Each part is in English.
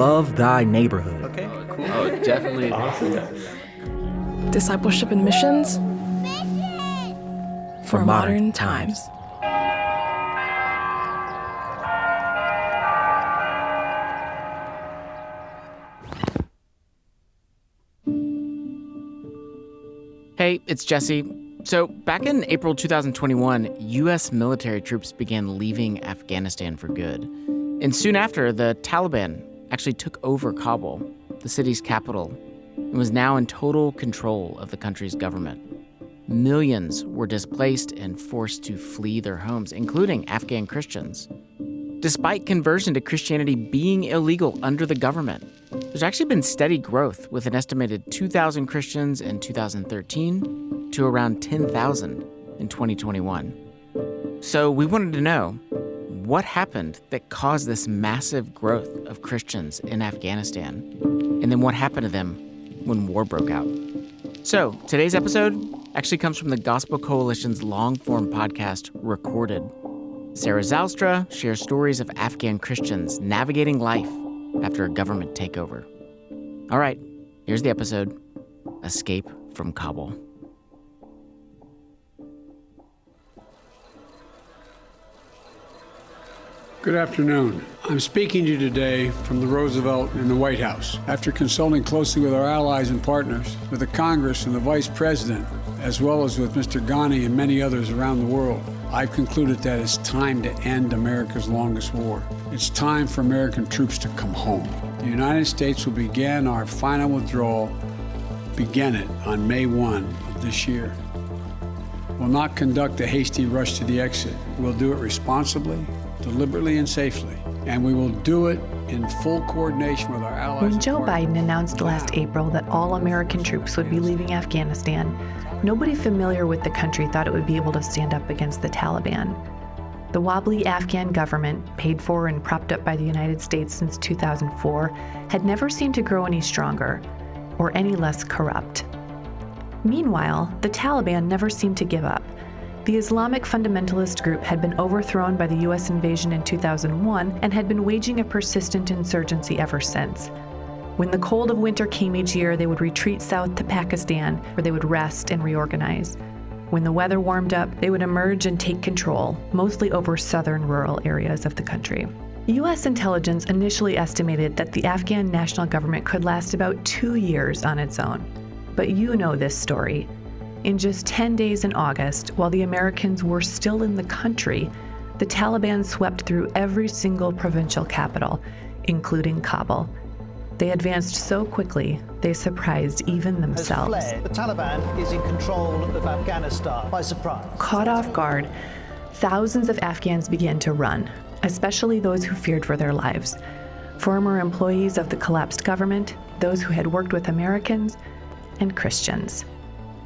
love thy neighborhood. Okay, cool. Oh, definitely. Awesome. Discipleship and missions for modern times. Hey, it's Jesse. So back in April 2021, U.S. military troops began leaving Afghanistan for good. And soon after, the Taliban actually took over Kabul, the city's capital, and was now in total control of the country's government. Millions were displaced and forced to flee their homes, including Afghan Christians. Despite conversion to Christianity being illegal under the government, there's actually been steady growth, with an estimated 2,000 Christians in 2013 to around 10,000 in 2021. So we wanted to know, what happened that caused this massive growth of Christians in Afghanistan? And then what happened to them when war broke out? So today's episode actually comes from the Gospel Coalition's long-form podcast, Recorded. Sarah Zylstra shares stories of Afghan Christians navigating life after a government takeover. All right, here's the episode, Escape from Kabul. Good afternoon. I'm speaking to you today from the Roosevelt in the White House. After consulting closely with our allies and partners, with the Congress and the Vice President, as well as with Mr. Ghani and many others around the world, I've concluded that it's time to end America's longest war. It's time for American troops to come home. The United States will begin our final withdrawal, on May 1 of this year. We'll not conduct a hasty rush to the exit. We'll do it responsibly, deliberately and safely, and we will do it in full coordination with our allies. When Joe Biden announced last April that all American troops would be leaving Afghanistan, nobody familiar with the country thought it would be able to stand up against the Taliban. The wobbly Afghan government, paid for and propped up by the United States since 2004, had never seemed to grow any stronger or any less corrupt. Meanwhile, the Taliban never seemed to give up. The Islamic fundamentalist group had been overthrown by the U.S. invasion in 2001 and had been waging a persistent insurgency ever since. When the cold of winter came each year, they would retreat south to Pakistan, where they would rest and reorganize. When the weather warmed up, they would emerge and take control, mostly over southern rural areas of the country. U.S. intelligence initially estimated that the Afghan national government could last about 2 years on its own. But you know this story. In just 10 days in August, while the Americans were still in the country, the Taliban swept through every single provincial capital, including Kabul. They advanced so quickly, they surprised even themselves. The Taliban is in control of Afghanistan by surprise. Caught off guard, thousands of Afghans began to run, especially those who feared for their lives. Former employees of the collapsed government, those who had worked with Americans, and Christians.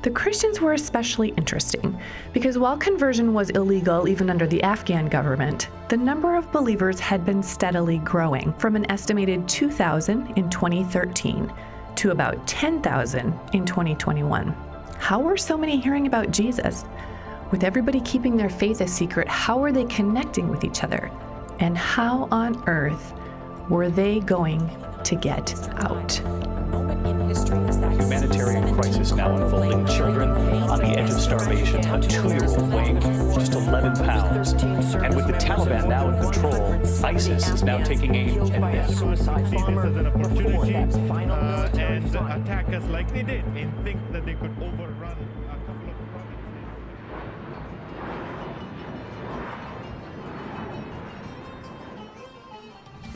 The Christians were especially interesting because while conversion was illegal even under the Afghan government, the number of believers had been steadily growing from an estimated 2,000 in 2013 to about 10,000 in 2021. How were so many hearing about Jesus? With everybody keeping their faith a secret, how were they connecting with each other? And how on earth were they going to get out? Humanitarian crisis now involving children on the edge of starvation, a 2-year-old weighing just 11 pounds. And with the Taliban now in control, ISIS is now taking aim at them. See this as an opportunity and attack us like they did and think that they could overrun a couple of provinces.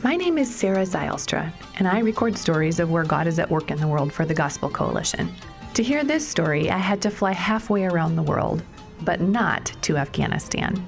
My name is Sarah Zylstra, and I record stories of where God is at work in the world for the Gospel Coalition. To hear this story, I had to fly halfway around the world, but not to Afghanistan.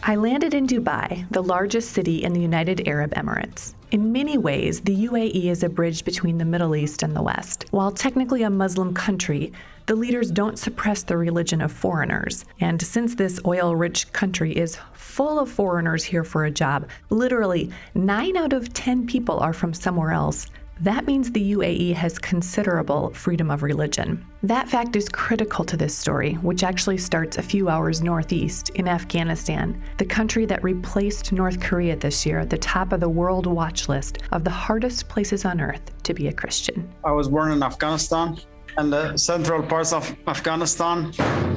I landed in Dubai, the largest city in the United Arab Emirates. In many ways, the UAE is a bridge between the Middle East and the West. While technically a Muslim country, the leaders don't suppress the religion of foreigners. And since this oil-rich country is full of foreigners here for a job, literally 9 out of 10 people are from somewhere else, That means the UAE has considerable freedom of religion. That fact is critical to this story, which actually starts a few hours northeast in Afghanistan, the country that replaced North Korea this year at the top of the world watch list of the hardest places on earth to be a Christian. I was born in Afghanistan, and the central parts of Afghanistan,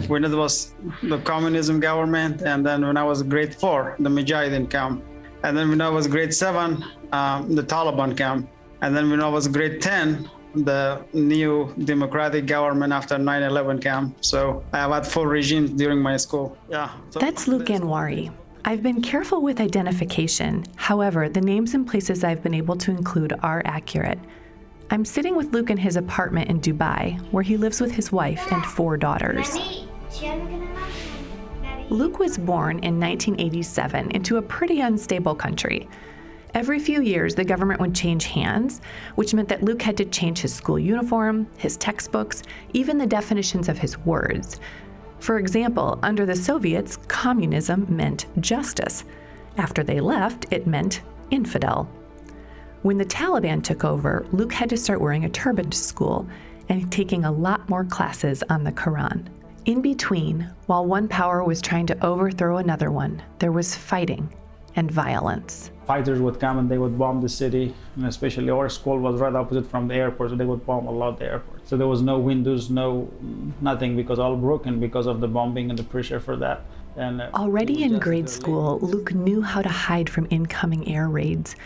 when it was the communism government, and then when I was grade 4, the Mujahideen camp, and then when I was grade 7, the Taliban camp. And then when I was grade 10, the new democratic government after 9/11 camp. So I have had 4 regimes during my school. Yeah. So that's Luke Anwari. I've been careful with identification. However, the names and places I've been able to include are accurate. I'm sitting with Luke in his apartment in Dubai, where he lives with his wife and 4 daughters. Luke was born in 1987 into a pretty unstable country. Every few years, the government would change hands, which meant that Luke had to change his school uniform, his textbooks, even the definitions of his words. For example, under the Soviets, communism meant justice. After they left, it meant infidel. When the Taliban took over, Luke had to start wearing a turban to school and taking a lot more classes on the Quran. In between, while one power was trying to overthrow another one, there was fighting and violence. Fighters would come and they would bomb the city, and especially our school was right opposite from the airport, so they would bomb a lot the airport. So there was no windows, nothing, because all broken because of the bombing and the pressure for that. And already in grade school, Luke knew how to hide from incoming air raids.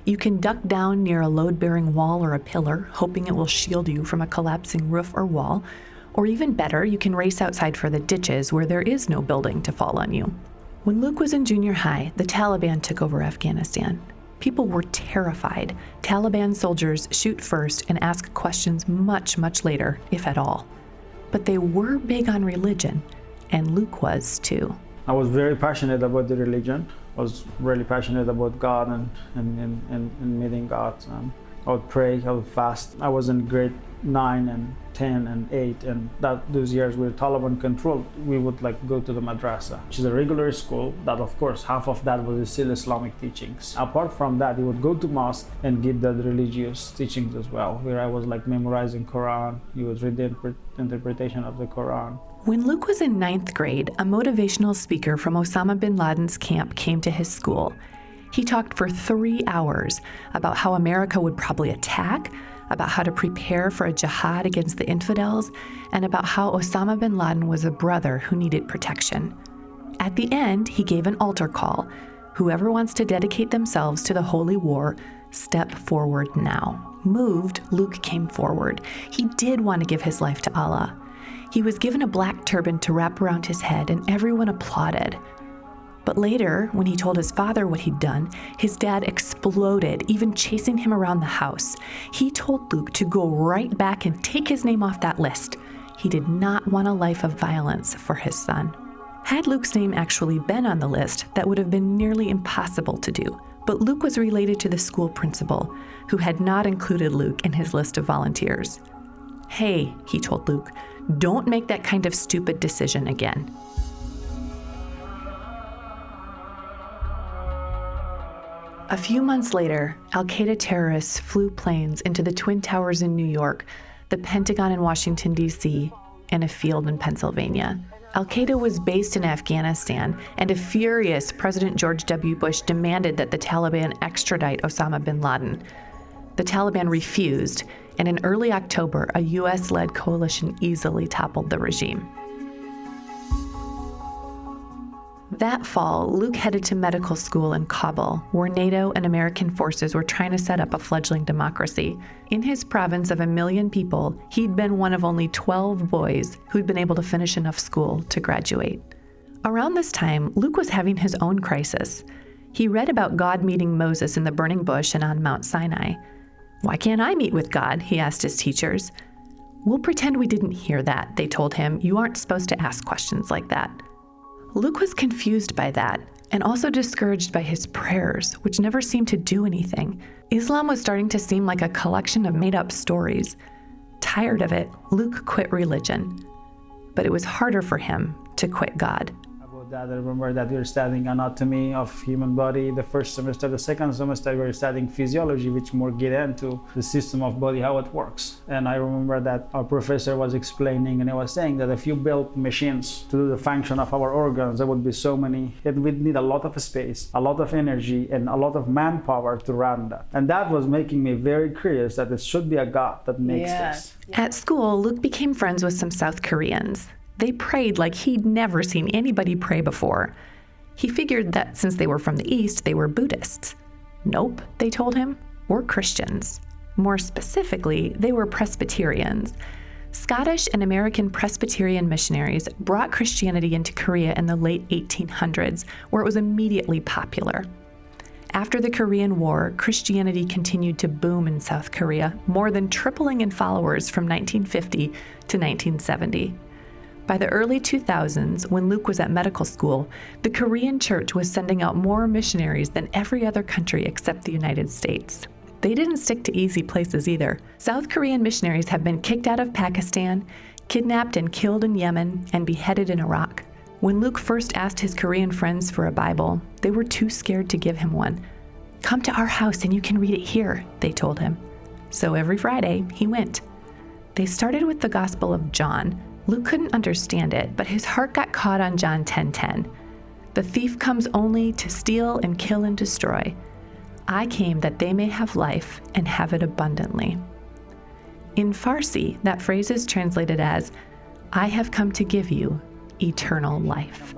You can duck down near a load-bearing wall or a pillar, hoping it will shield you from a collapsing roof or wall. Or even better, you can race outside for the ditches where there is no building to fall on you. When Luke was in junior high, the Taliban took over Afghanistan. People were terrified. Taliban soldiers shoot first and ask questions much, much later, if at all. But they were big on religion, and Luke was too. I was very passionate about the religion. I was really passionate about God and meeting God. I would pray, I would fast. I was in grade 9 and 10 and 8, and those years were Taliban controlled. We would go to the madrasa, which is a regular school that, of course, half of that was still Islamic teachings. Apart from that, you would go to mosque and give the religious teachings as well, where I was memorizing Quran. You would read the interpretation of the Quran. When Luke was in 9th grade, a motivational speaker from Osama bin Laden's camp came to his school. He talked for 3 hours about how America would probably attack, about how to prepare for a jihad against the infidels, and about how Osama bin Laden was a brother who needed protection. At the end, he gave an altar call. Whoever wants to dedicate themselves to the holy war, step forward now. Moved, Luke came forward. He did want to give his life to Allah. He was given a black turban to wrap around his head, and everyone applauded. But later, when he told his father what he'd done, his dad exploded, even chasing him around the house. He told Luke to go right back and take his name off that list. He did not want a life of violence for his son. Had Luke's name actually been on the list, that would have been nearly impossible to do. But Luke was related to the school principal, who had not included Luke in his list of volunteers. "Hey," he told Luke, "don't make that kind of stupid decision again." A few months later, Al-Qaeda terrorists flew planes into the Twin Towers in New York, the Pentagon in Washington, D.C., and a field in Pennsylvania. Al-Qaeda was based in Afghanistan, and a furious President George W. Bush demanded that the Taliban extradite Osama bin Laden. The Taliban refused, and in early October, a U.S.-led coalition easily toppled the regime. That fall, Luke headed to medical school in Kabul, where NATO and American forces were trying to set up a fledgling democracy. In his province of 1 million people, he'd been one of only 12 boys who'd been able to finish enough school to graduate. Around this time, Luke was having his own crisis. He read about God meeting Moses in the burning bush and on Mount Sinai. "Why can't I meet with God?" he asked his teachers. "We'll pretend we didn't hear that," they told him. "You aren't supposed to ask questions like that." Luke was confused by that, and also discouraged by his prayers, which never seemed to do anything. Islam was starting to seem like a collection of made-up stories. Tired of it, Luke quit religion. But it was harder for him to quit God. About That I remember that we were studying anatomy of human body the first semester. The second semester we were studying physiology, which more get into the system of body, how it works. And I remember that our professor was explaining, and he was saying that if you build machines to do the function of our organs, there would be so many, it would need a lot of space, a lot of energy, and a lot of manpower to run that. And that was making me very curious that it should be a God that makes this. At school, Luke became friends with some South Koreans. They prayed like he'd never seen anybody pray before. He figured that since they were from the East, they were Buddhists. Nope, they told him, we're Christians. More specifically, they were Presbyterians. Scottish and American Presbyterian missionaries brought Christianity into Korea in the late 1800s, where it was immediately popular. After the Korean War, Christianity continued to boom in South Korea, more than tripling in followers from 1950 to 1970. By the early 2000s, when Luke was at medical school, the Korean church was sending out more missionaries than every other country except the United States. They didn't stick to easy places either. South Korean missionaries have been kicked out of Pakistan, kidnapped and killed in Yemen, and beheaded in Iraq. When Luke first asked his Korean friends for a Bible, they were too scared to give him one. "Come to our house and you can read it here," they told him. So every Friday, he went. They started with the Gospel of John. Luke couldn't understand it, but his heart got caught on John 10:10. "The thief comes only to steal and kill and destroy. I came that they may have life and have it abundantly." In Farsi, that phrase is translated as, "I have come to give you eternal life."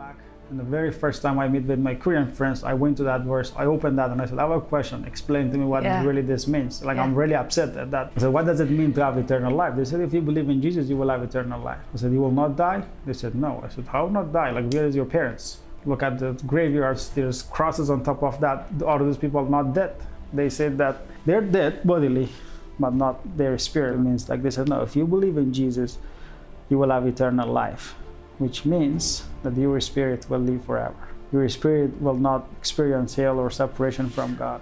And the very first time I meet with my Korean friends, I went to that verse, I opened that and I said, I have a question, explain to me what really this means. I'm really upset at that. I said, what does it mean to have eternal life? They said, if you believe in Jesus, you will have eternal life. I said, you will not die? They said, no. I said, how not die? Where is your parents? Look at the graveyards, there's crosses on top of that. Are these people not dead? They said that they're dead bodily, but not their spirit. It means they said, no, if you believe in Jesus, you will have eternal life, which means that your spirit will live forever. Your spirit will not experience hell or separation from God.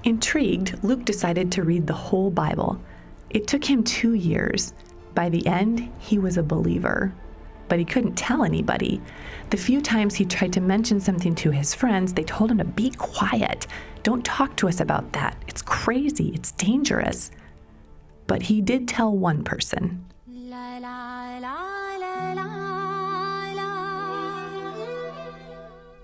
Intrigued, Luke decided to read the whole Bible. It took him 2 years. By the end, he was a believer. But he couldn't tell anybody. The few times he tried to mention something to his friends, they told him to be quiet. Don't talk to us about that. It's crazy. It's dangerous. But he did tell one person.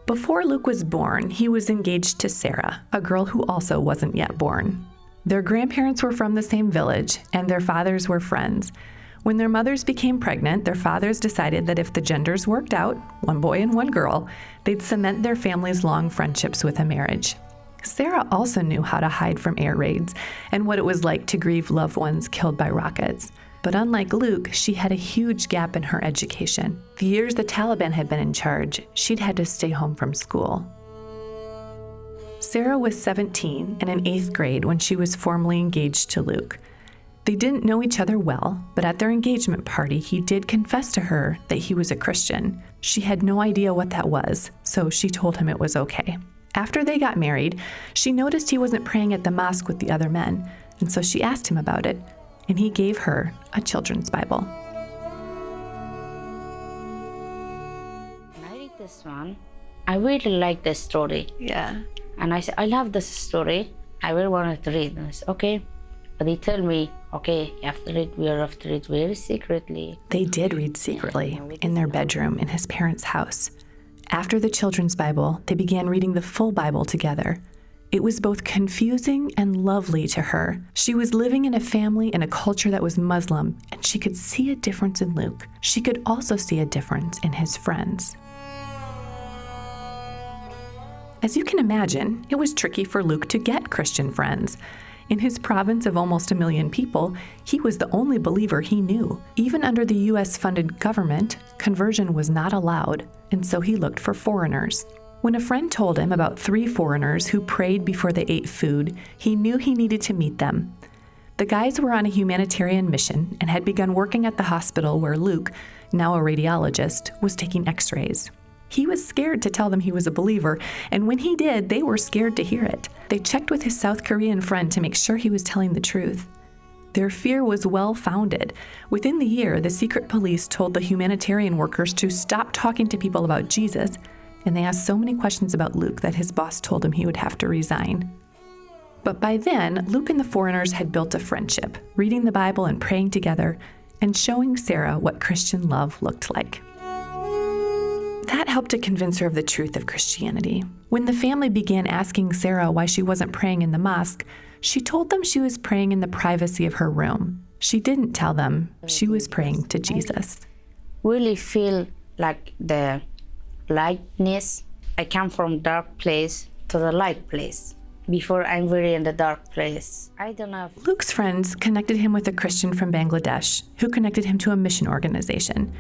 Before Luke was born, he was engaged to Sarah, a girl who also wasn't yet born. Their grandparents were from the same village, and their fathers were friends. When their mothers became pregnant, their fathers decided that if the genders worked out, one boy and one girl, they'd cement their family's long friendships with a marriage. Sarah also knew how to hide from air raids and what it was like to grieve loved ones killed by rockets. But unlike Luke, she had a huge gap in her education. The years the Taliban had been in charge, she'd had to stay home from school. Sarah was 17 and in 8th grade when she was formally engaged to Luke. They didn't know each other well, but at their engagement party, he did confess to her that he was a Christian. She had no idea what that was, so she told him it was okay. After they got married, she noticed he wasn't praying at the mosque with the other men, and so she asked him about it, and he gave her a children's Bible. When I read this one, I really like this story. Yeah. And I said, I love this story. I really wanted to read this. Okay. But they tell me, okay, you have to read very secretly. They did read secretly in their bedroom in his parents' house. After the children's Bible, they began reading the full Bible together. It was both confusing and lovely to her. She was living in a family and a culture that was Muslim, and she could see a difference in Luke. She could also see a difference in his friends. As you can imagine, it was tricky for Luke to get Christian friends. In his province of almost 1 million people, he was the only believer he knew. Even under the US-funded government, conversion was not allowed, and so he looked for foreigners. When a friend told him about 3 foreigners who prayed before they ate food, he knew he needed to meet them. The guys were on a humanitarian mission and had begun working at the hospital where Luke, now a radiologist, was taking x-rays. He was scared to tell them he was a believer, and when he did, they were scared to hear it. They checked with his South Korean friend to make sure he was telling the truth. Their fear was well-founded. Within the year, the secret police told the humanitarian workers to stop talking to people about Jesus and they asked so many questions about Luke that his boss told him he would have to resign. But by then, Luke and the foreigners had built a friendship, reading the Bible and praying together, and showing Sarah what Christian love looked like. That helped to convince her of the truth of Christianity. When the family began asking Sarah why she wasn't praying in the mosque, she told them she was praying in the privacy of her room. She didn't tell them she was praying to Jesus. Really feel like the lightness. I come from dark place to the light place. Before I'm very in the dark place. I don't know. Luke's friends connected him with a Christian from Bangladesh who connected him to a mission organization.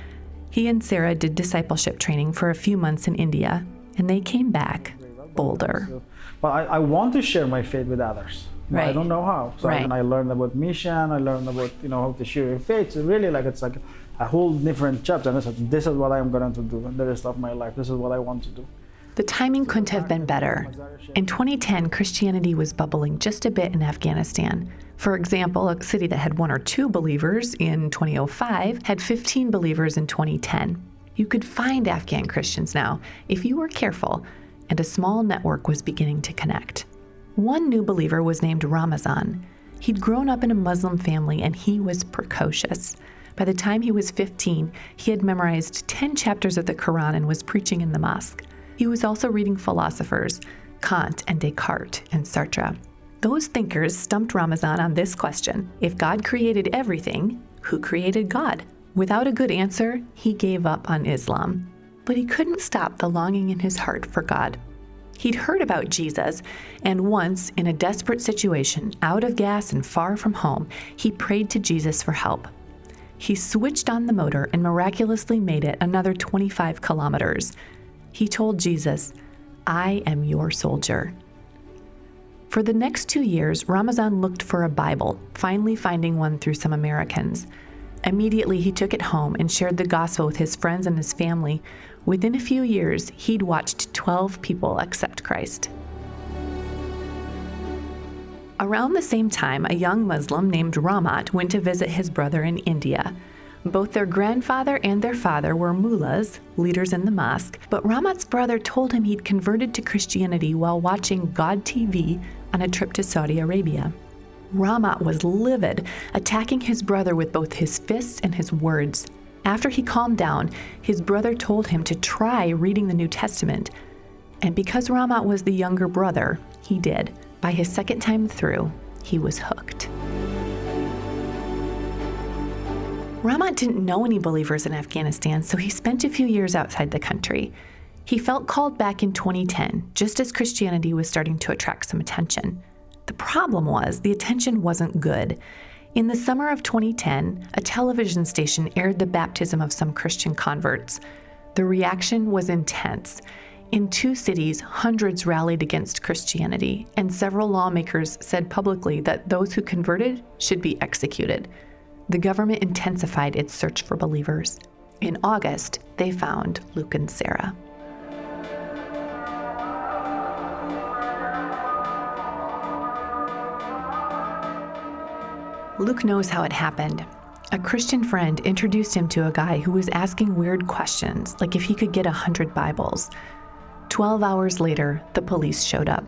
He and Sarah did discipleship training for a few months in India, and they came back bolder. But I want to share my faith with others. Right. I don't know how. So Right. I learned about mission. I learned about how to share your faith. So really, it's like a whole different chapter. And this is what I'm going to do the rest of my life. This is what I want to do. The timing couldn't have been better. In 2010, Christianity was bubbling just a bit in Afghanistan. For example, a city that had 1 or 2 believers in 2005 had 15 believers in 2010. You could find Afghan Christians now if you were careful, and a small network was beginning to connect. One new believer was named Ramazan. He'd grown up in a Muslim family and he was precocious. By the time he was 15, he had memorized 10 chapters of the Quran and was preaching in the mosque. He was also reading philosophers, Kant and Descartes and Sartre. Those thinkers stumped Ramazan on this question: if God created everything, who created God? Without a good answer, he gave up on Islam. But he couldn't stop the longing in his heart for God. He'd heard about Jesus, and once, in a desperate situation, out of gas and far from home, he prayed to Jesus for help. He switched on the motor and miraculously made it another 25 kilometers. He told Jesus, "I am your soldier." For the next 2 years, Ramazan looked for a Bible, finally finding one through some Americans. Immediately, he took it home and shared the gospel with his friends and his family. Within a few years, he'd watched 12 people accept Christ. Around the same time, a young Muslim named Ramat went to visit his brother in India. Both their grandfather and their father were mullahs, leaders in the mosque, but Ramat's brother told him he'd converted to Christianity while watching God TV on a trip to Saudi Arabia. Ramat was livid, attacking his brother with both his fists and his words. After he calmed down, his brother told him to try reading the New Testament. And because Ramat was the younger brother, he did. By his second time through, he was hooked. Ramat didn't know any believers in Afghanistan, so he spent a few years outside the country. He felt called back in 2010, just as Christianity was starting to attract some attention. The problem was, the attention wasn't good. In the summer of 2010, a television station aired the baptism of some Christian converts. The reaction was intense. In 2 cities, hundreds rallied against Christianity, and several lawmakers said publicly that those who converted should be executed. The government intensified its search for believers. In August, they found Luke and Sarah. Luke knows how it happened. A Christian friend introduced him to a guy who was asking weird questions, like if he could get 100 Bibles. 12 hours later, the police showed up.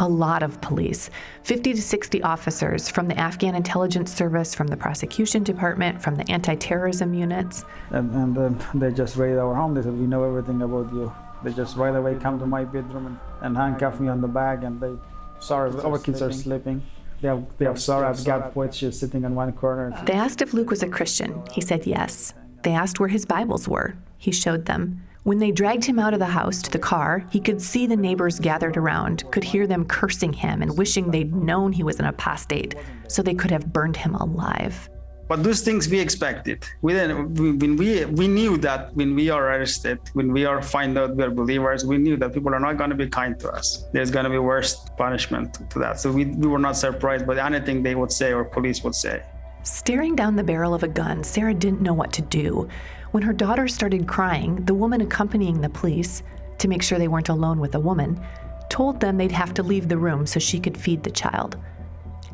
A lot of police, 50 to 60 officers from the Afghan intelligence service, from the prosecution department, from the anti-terrorism units. And then they just raided our home. They said, "We know everything about you." They just right away come to my bedroom and handcuff me on the back, and they, sorry, our kids are sleeping. They have Sarah, I've got Poet, she's sitting in one corner. They asked if Luke was a Christian. He said yes. They asked where his Bibles were. He showed them. When they dragged him out of the house to the car, he could see the neighbors gathered around, could hear them cursing him and wishing they'd known he was an apostate, so they could have burned him alive. But those things we expected. We knew that when we are arrested, when we are find out we're believers, we knew that people are not going to be kind to us. There's going to be worse punishment to that. So we were not surprised by anything they would say or police would say. Staring down the barrel of a gun, Sarah didn't know what to do. When her daughter started crying, the woman accompanying the police, to make sure they weren't alone with a woman, told them they'd have to leave the room so she could feed the child.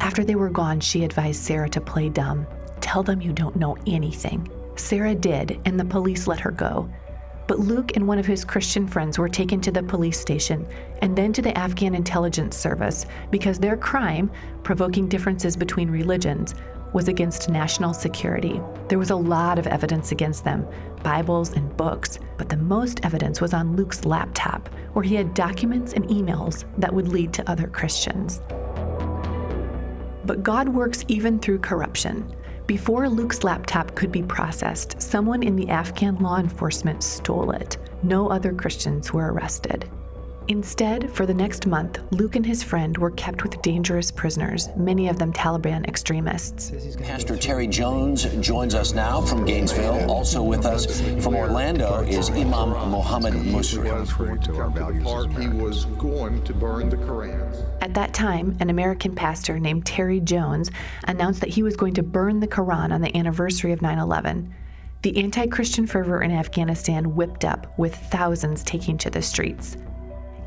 After they were gone, she advised Sarah to play dumb. Tell them you don't know anything. Sarah did, and the police let her go. But Luke and one of his Christian friends were taken to the police station and then to the Afghan intelligence service because their crime, provoking differences between religions, was against national security. There was a lot of evidence against them, Bibles and books, but the most evidence was on Luke's laptop, where he had documents and emails that would lead to other Christians. But God works even through corruption. Before Luke's laptop could be processed, someone in the Afghan law enforcement stole it. No other Christians were arrested. Instead, for the next month, Luke and his friend were kept with dangerous prisoners, many of them Taliban extremists. Pastor Terry Jones joins us now from Gainesville. Also with us from Orlando is Imam Mohammed Musri. He was going to burn the Quran. At that time, an American pastor named Terry Jones announced that he was going to burn the Quran on the anniversary of 9/11. The anti-Christian fervor in Afghanistan whipped up, with thousands taking to the streets.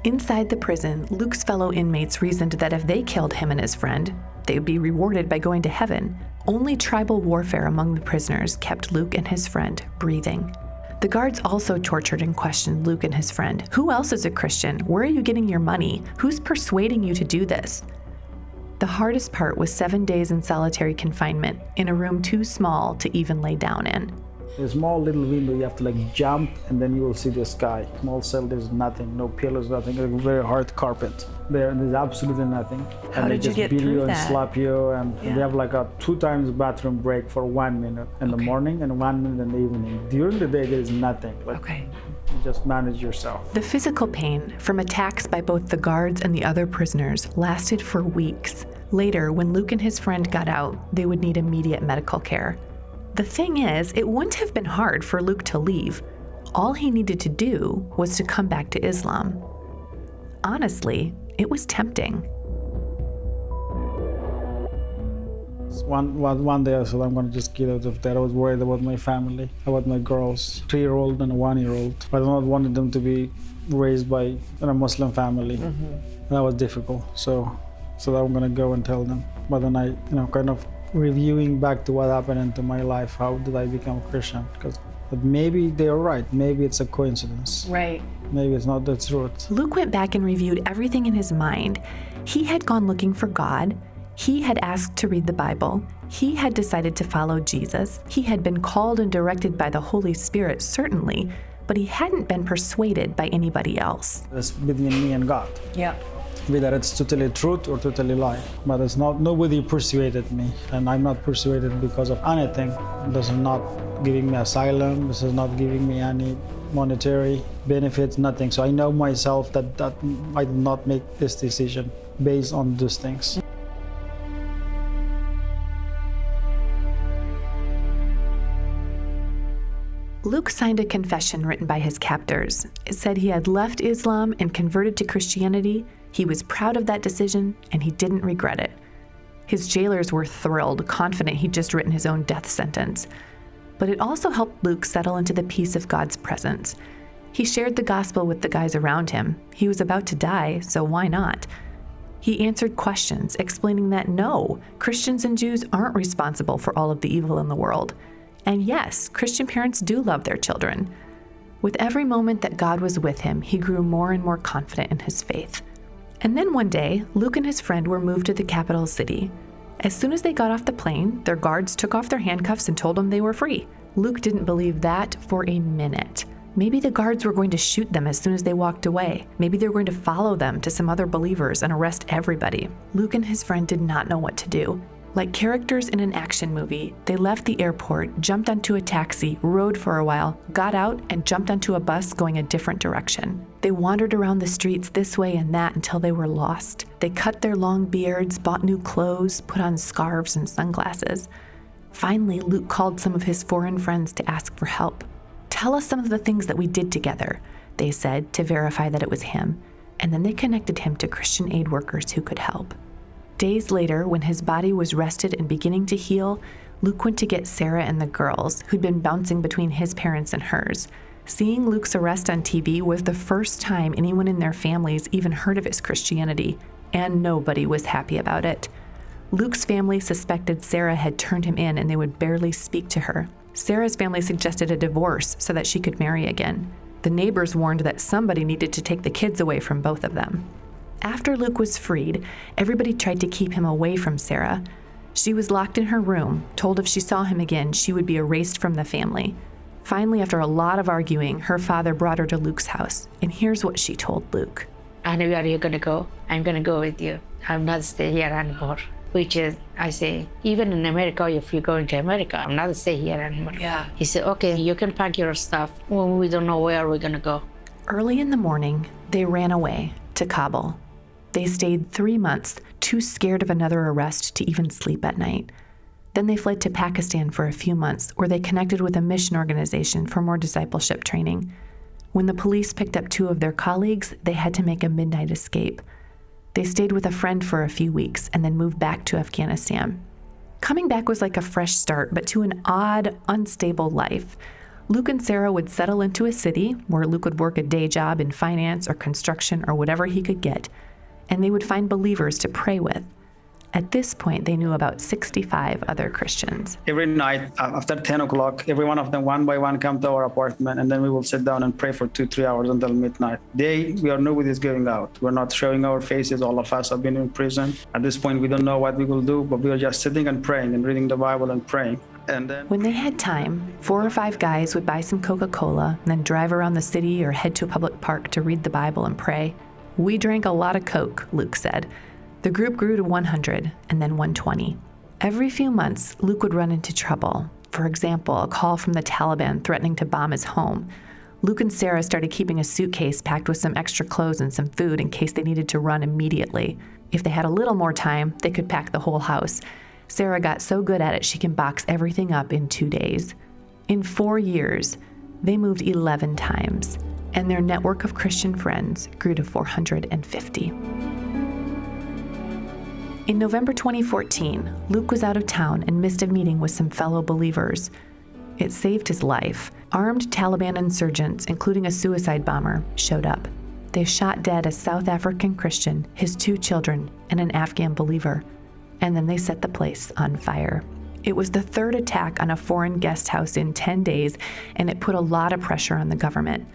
Inside the prison, Luke's fellow inmates reasoned that if they killed him and his friend, they would be rewarded by going to heaven. Only tribal warfare among the prisoners kept Luke and his friend breathing. The guards also tortured and questioned Luke and his friend. Who else is a Christian? Where are you getting your money? Who's persuading you to do this? The hardest part was 7 days in solitary confinement in a room too small to even lay down in. A small little window, you have to jump and then you will see the sky. Small cell, there's nothing, no pillows, nothing, a very hard carpet. There's absolutely nothing. How and did they you just get beat through you and that? slap you, and they have a 2 times bathroom break for 1 minute in the morning and 1 minute in the evening. During the day, there is nothing. You just manage yourself. The physical pain from attacks by both the guards and the other prisoners lasted for weeks. Later, when Luke and his friend got out, they would need immediate medical care. The thing is, it wouldn't have been hard for Luke to leave. All he needed to do was to come back to Islam. Honestly, it was tempting. One day I said, I'm going to just get out of there. I was worried about my family, about my girls, 3-year-old and a 1-year-old. I don't want them to be raised by a Muslim family. That was difficult. So I'm going to go and tell them. But then I, kind of reviewing back to what happened into my life, how did I become a Christian? But maybe they're right. Maybe it's a coincidence. Right. Maybe it's not the truth. Luke went back and reviewed everything in his mind. He had gone looking for God. He had asked to read the Bible. He had decided to follow Jesus. He had been called and directed by the Holy Spirit, certainly, but he hadn't been persuaded by anybody else. It's between me and God. Yeah. Whether it's totally truth or totally lie. But it's not, nobody persuaded me, and I'm not persuaded because of anything. This is not giving me asylum, this is not giving me any monetary benefits, nothing. So I know myself that I did not make this decision based on those things. Luke signed a confession written by his captors. It said he had left Islam and converted to Christianity. He was proud of that decision, and he didn't regret it. His jailers were thrilled, confident he'd just written his own death sentence. But it also helped Luke settle into the peace of God's presence. He shared the gospel with the guys around him. He was about to die, so why not? He answered questions, explaining that no, Christians and Jews aren't responsible for all of the evil in the world. And yes, Christian parents do love their children. With every moment that God was with him, he grew more and more confident in his faith. And then one day, Luke and his friend were moved to the capital city. As soon as they got off the plane, their guards took off their handcuffs and told them they were free. Luke didn't believe that for a minute. Maybe the guards were going to shoot them as soon as they walked away. Maybe they were going to follow them to some other believers and arrest everybody. Luke and his friend did not know what to do. Like characters in an action movie, they left the airport, jumped onto a taxi, rode for a while, got out, and jumped onto a bus going a different direction. They wandered around the streets this way and that until they were lost. They cut their long beards, bought new clothes, put on scarves and sunglasses. Finally, Luke called some of his foreign friends to ask for help. "Tell us some of the things that we did together," they said, to verify that it was him. And then they connected him to Christian aid workers who could help. Days later, when his body was rested and beginning to heal, Luke went to get Sarah and the girls, who'd been bouncing between his parents and hers. Seeing Luke's arrest on TV was the first time anyone in their families even heard of his Christianity, and nobody was happy about it. Luke's family suspected Sarah had turned him in and they would barely speak to her. Sarah's family suggested a divorce so that she could marry again. The neighbors warned that somebody needed to take the kids away from both of them. After Luke was freed, everybody tried to keep him away from Sarah. She was locked in her room, told if she saw him again, she would be erased from the family. Finally, after a lot of arguing, her father brought her to Luke's house, and here's what she told Luke. Anywhere you're gonna go, I'm gonna go with you. I'm not staying here anymore. Which is, I say, even in America, if you're going to America, I'm not stay here anymore. Yeah. He said, okay, you can pack your stuff when we don't know where we're gonna go. Early in the morning, they ran away to Kabul. They stayed 3 months, too scared of another arrest to even sleep at night. Then they fled to Pakistan for a few months, where they connected with a mission organization for more discipleship training. When the police picked up 2 of their colleagues, they had to make a midnight escape. They stayed with a friend for a few weeks and then moved back to Afghanistan. Coming back was like a fresh start, but to an odd, unstable life. Luke and Sarah would settle into a city where Luke would work a day job in finance or construction or whatever he could get, and they would find believers to pray with. At this point, they knew about 65 other Christians. Every night after 10 o'clock, every one of them one by one come to our apartment, and then we will sit down and pray for 2-3 hours until midnight. Nobody's going out. We're not showing our faces. All of us have been in prison. At this point, we don't know what we will do, but we are just sitting and praying and reading the Bible and praying. And then, when they had time, 4 or 5 guys would buy some Coca-Cola and then drive around the city or head to a public park to read the Bible and pray. We drank a lot of Coke, Luke said. The group grew to 100 and then 120. Every few months, Luke would run into trouble. For example, a call from the Taliban threatening to bomb his home. Luke and Sarah started keeping a suitcase packed with some extra clothes and some food in case they needed to run immediately. If they had a little more time, they could pack the whole house. Sarah got so good at it, she can box everything up in 2 days. In 4 years, they moved 11 times, and their network of Christian friends grew to 450. In November 2014, Luke was out of town and missed a meeting with some fellow believers. It saved his life. Armed Taliban insurgents, including a suicide bomber, showed up. They shot dead a South African Christian, his 2 children, and an Afghan believer. And then they set the place on fire. It was the 3rd attack on a foreign guest house in 10 days, and it put a lot of pressure on the government.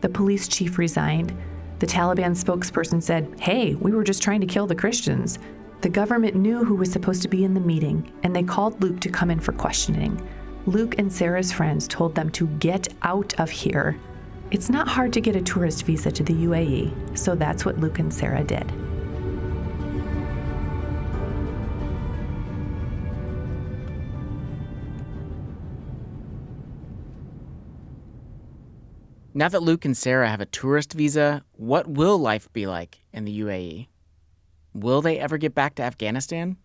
The police chief resigned. The Taliban spokesperson said, "Hey, we were just trying to kill the Christians." The government knew who was supposed to be in the meeting, and they called Luke to come in for questioning. Luke and Sarah's friends told them to get out of here. It's not hard to get a tourist visa to the UAE, so that's what Luke and Sarah did. Now that Luke and Sarah have a tourist visa, what will life be like in the UAE? Will they ever get back to Afghanistan?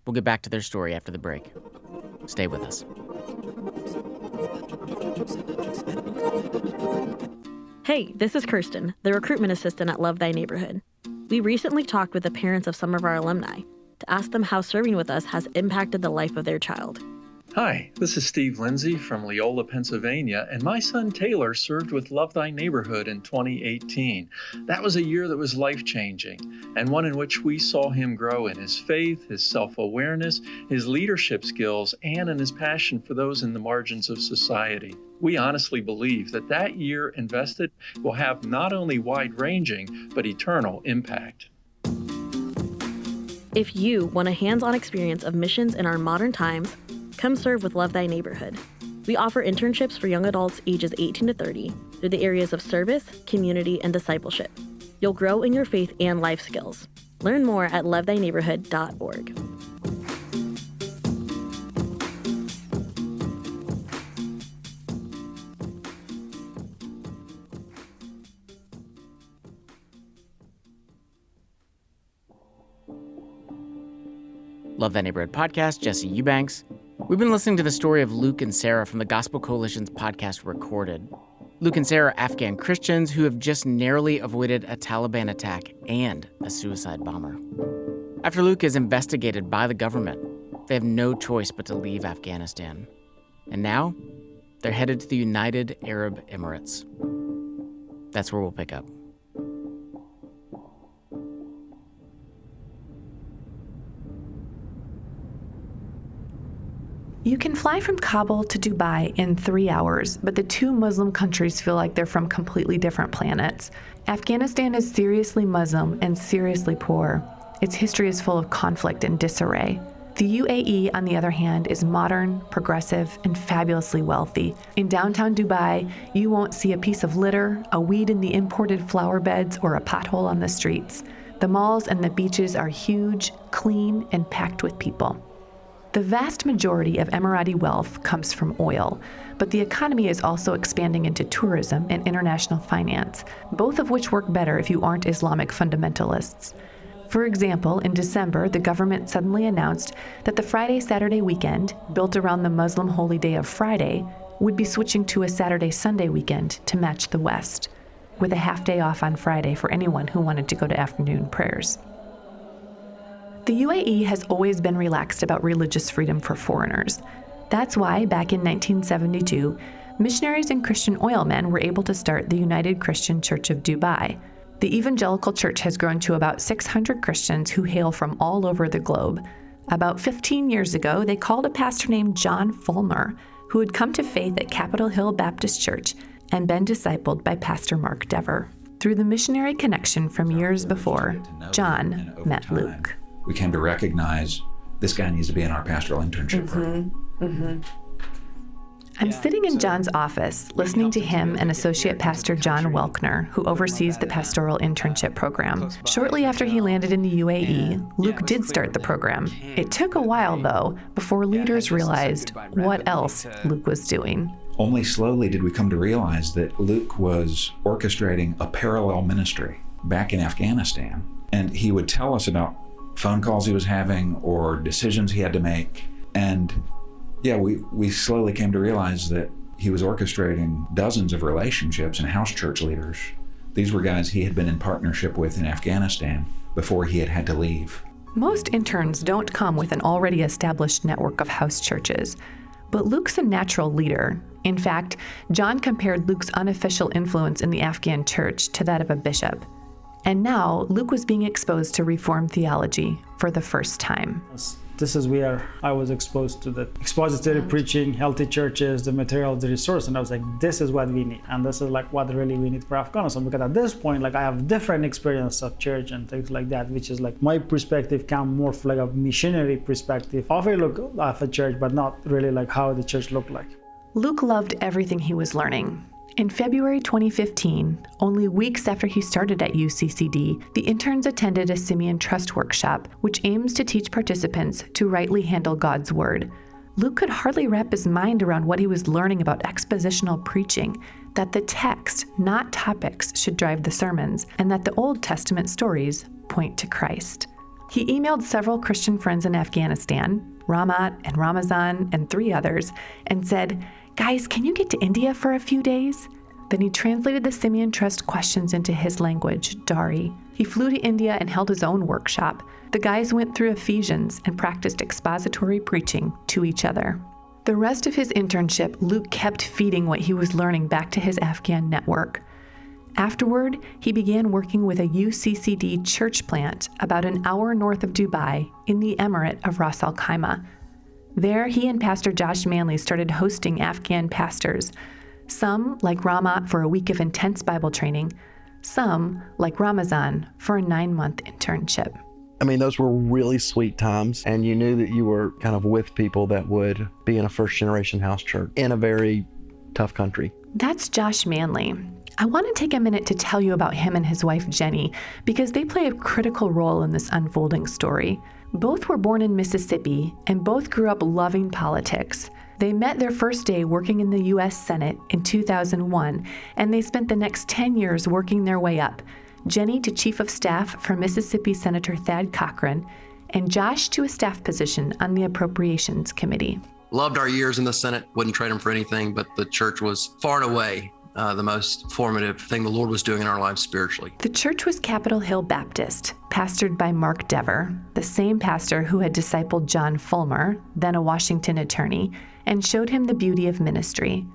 We'll get back to their story after the break. Stay with us. Hey, this is Kirsten, the recruitment assistant at Love Thy Neighborhood. We recently talked with the parents of some of our alumni to ask them how serving with us has impacted the life of their child. Hi, this is Steve Lindsay from Leola, Pennsylvania, and my son Taylor served with Love Thy Neighborhood in 2018. That was a year that was life-changing, and one in which we saw him grow in his faith, his self-awareness, his leadership skills, and in his passion for those in the margins of society. We honestly believe that that year invested will have not only wide-ranging, but eternal impact. If you want a hands-on experience of missions in our modern times, come serve with Love Thy Neighborhood. We offer internships for young adults ages 18 to 30 through the areas of service, community, and discipleship. You'll grow in your faith and life skills. Learn more at lovethyneighborhood.org. Love Thy Neighborhood podcast, Jesse Eubanks. We've been listening to the story of Luke and Sarah from the Gospel Coalition's podcast Recorded. Luke and Sarah are Afghan Christians who have just narrowly avoided a Taliban attack and a suicide bomber. After Luke is investigated by the government, they have no choice but to leave Afghanistan. And now, they're headed to the United Arab Emirates. That's where we'll pick up. You can fly from Kabul to Dubai in 3 hours, but the two Muslim countries feel like they're from completely different planets. Afghanistan is seriously Muslim and seriously poor. Its history is full of conflict and disarray. The UAE, on the other hand, is modern, progressive, and fabulously wealthy. In downtown Dubai, you won't see a piece of litter, a weed in the imported flower beds, or a pothole on the streets. The malls and the beaches are huge, clean, and packed with people. The vast majority of Emirati wealth comes from oil, but the economy is also expanding into tourism and international finance, both of which work better if you aren't Islamic fundamentalists. For example, in December, the government suddenly announced that the Friday-Saturday weekend, built around the Muslim holy day of Friday, would be switching to a Saturday-Sunday weekend to match the West, with a half day off on Friday for anyone who wanted to go to afternoon prayers. The UAE has always been relaxed about religious freedom for foreigners. That's why, back in 1972, missionaries and Christian oil men were able to start the United Christian Church of Dubai. The evangelical church has grown to about 600 Christians who hail from all over the globe. About 15 years ago, they called a pastor named John Fulmer, who had come to faith at Capitol Hill Baptist Church and been discipled by Pastor Mark Dever. Through the missionary connection from years before, John met Luke. We came to recognize this guy needs to be in our pastoral internship program. I'm sitting in John's office, listening to him and Associate Pastor John Welkner, who oversees the pastoral internship program. Shortly after he landed in the UAE, Luke did start the program. It took a while, though, before leaders realized what else Luke was doing. Only slowly did we come to realize that Luke was orchestrating a parallel ministry back in Afghanistan. And he would tell us about phone calls he was having or decisions he had to make. And yeah, we slowly came to realize that he was orchestrating dozens of relationships and house church leaders. These were guys he had been in partnership with in Afghanistan before he had to leave. Most interns don't come with an already established network of house churches, but Luke's a natural leader. In fact, John compared Luke's unofficial influence in the Afghan church to that of a bishop. And now, Luke was being exposed to Reformed theology for the first time. This is where I was exposed to the expository preaching, healthy churches, the material, the resource, and I was like, this is what we need, and this is like what really we need for Afghanistan. Because at this point, like I have different experience of church and things like that, which is like my perspective come more from like a missionary perspective of a look of a church, but not really like how the church looked like. Luke loved everything he was learning. In February 2015, only weeks after he started at UCCD, the interns attended a Simeon Trust workshop, which aims to teach participants to rightly handle God's Word. Luke could hardly wrap his mind around what he was learning about expositional preaching, that the text, not topics, should drive the sermons, and that the Old Testament stories point to Christ. He emailed several Christian friends in Afghanistan, Ramat and Ramazan and 3 others, and said, "Guys, can you get to India for a few days?" Then he translated the Simeon Trust questions into his language, Dari. He flew to India and held his own workshop. The guys went through Ephesians and practiced expository preaching to each other. The rest of his internship, Luke kept feeding what he was learning back to his Afghan network. Afterward, he began working with a UCCD church plant about an hour north of Dubai in the emirate of Ras Al Khaimah. There, he and Pastor Josh Manley started hosting Afghan pastors, some, like Ramat, for a week of intense Bible training, some, like Ramazan, for a 9-month internship. I mean, those were really sweet times, and you knew that you were kind of with people that would be in a first-generation house church in a very tough country. That's Josh Manley. I want to take a minute to tell you about him and his wife, Jenny, because they play a critical role in this unfolding story. Both were born in Mississippi, and both grew up loving politics. They met their first day working in the U.S. Senate in 2001, and they spent the next 10 years working their way up. Jenny to Chief of Staff for Mississippi Senator Thad Cochran, and Josh to a staff position on the Appropriations Committee. Loved our years in the Senate, wouldn't trade them for anything, but the church was far and away the most formative thing the Lord was doing in our lives spiritually. The church was Capitol Hill Baptist, pastored by Mark Dever, the same pastor who had discipled John Fulmer, then a Washington attorney, and showed him the beauty of ministry.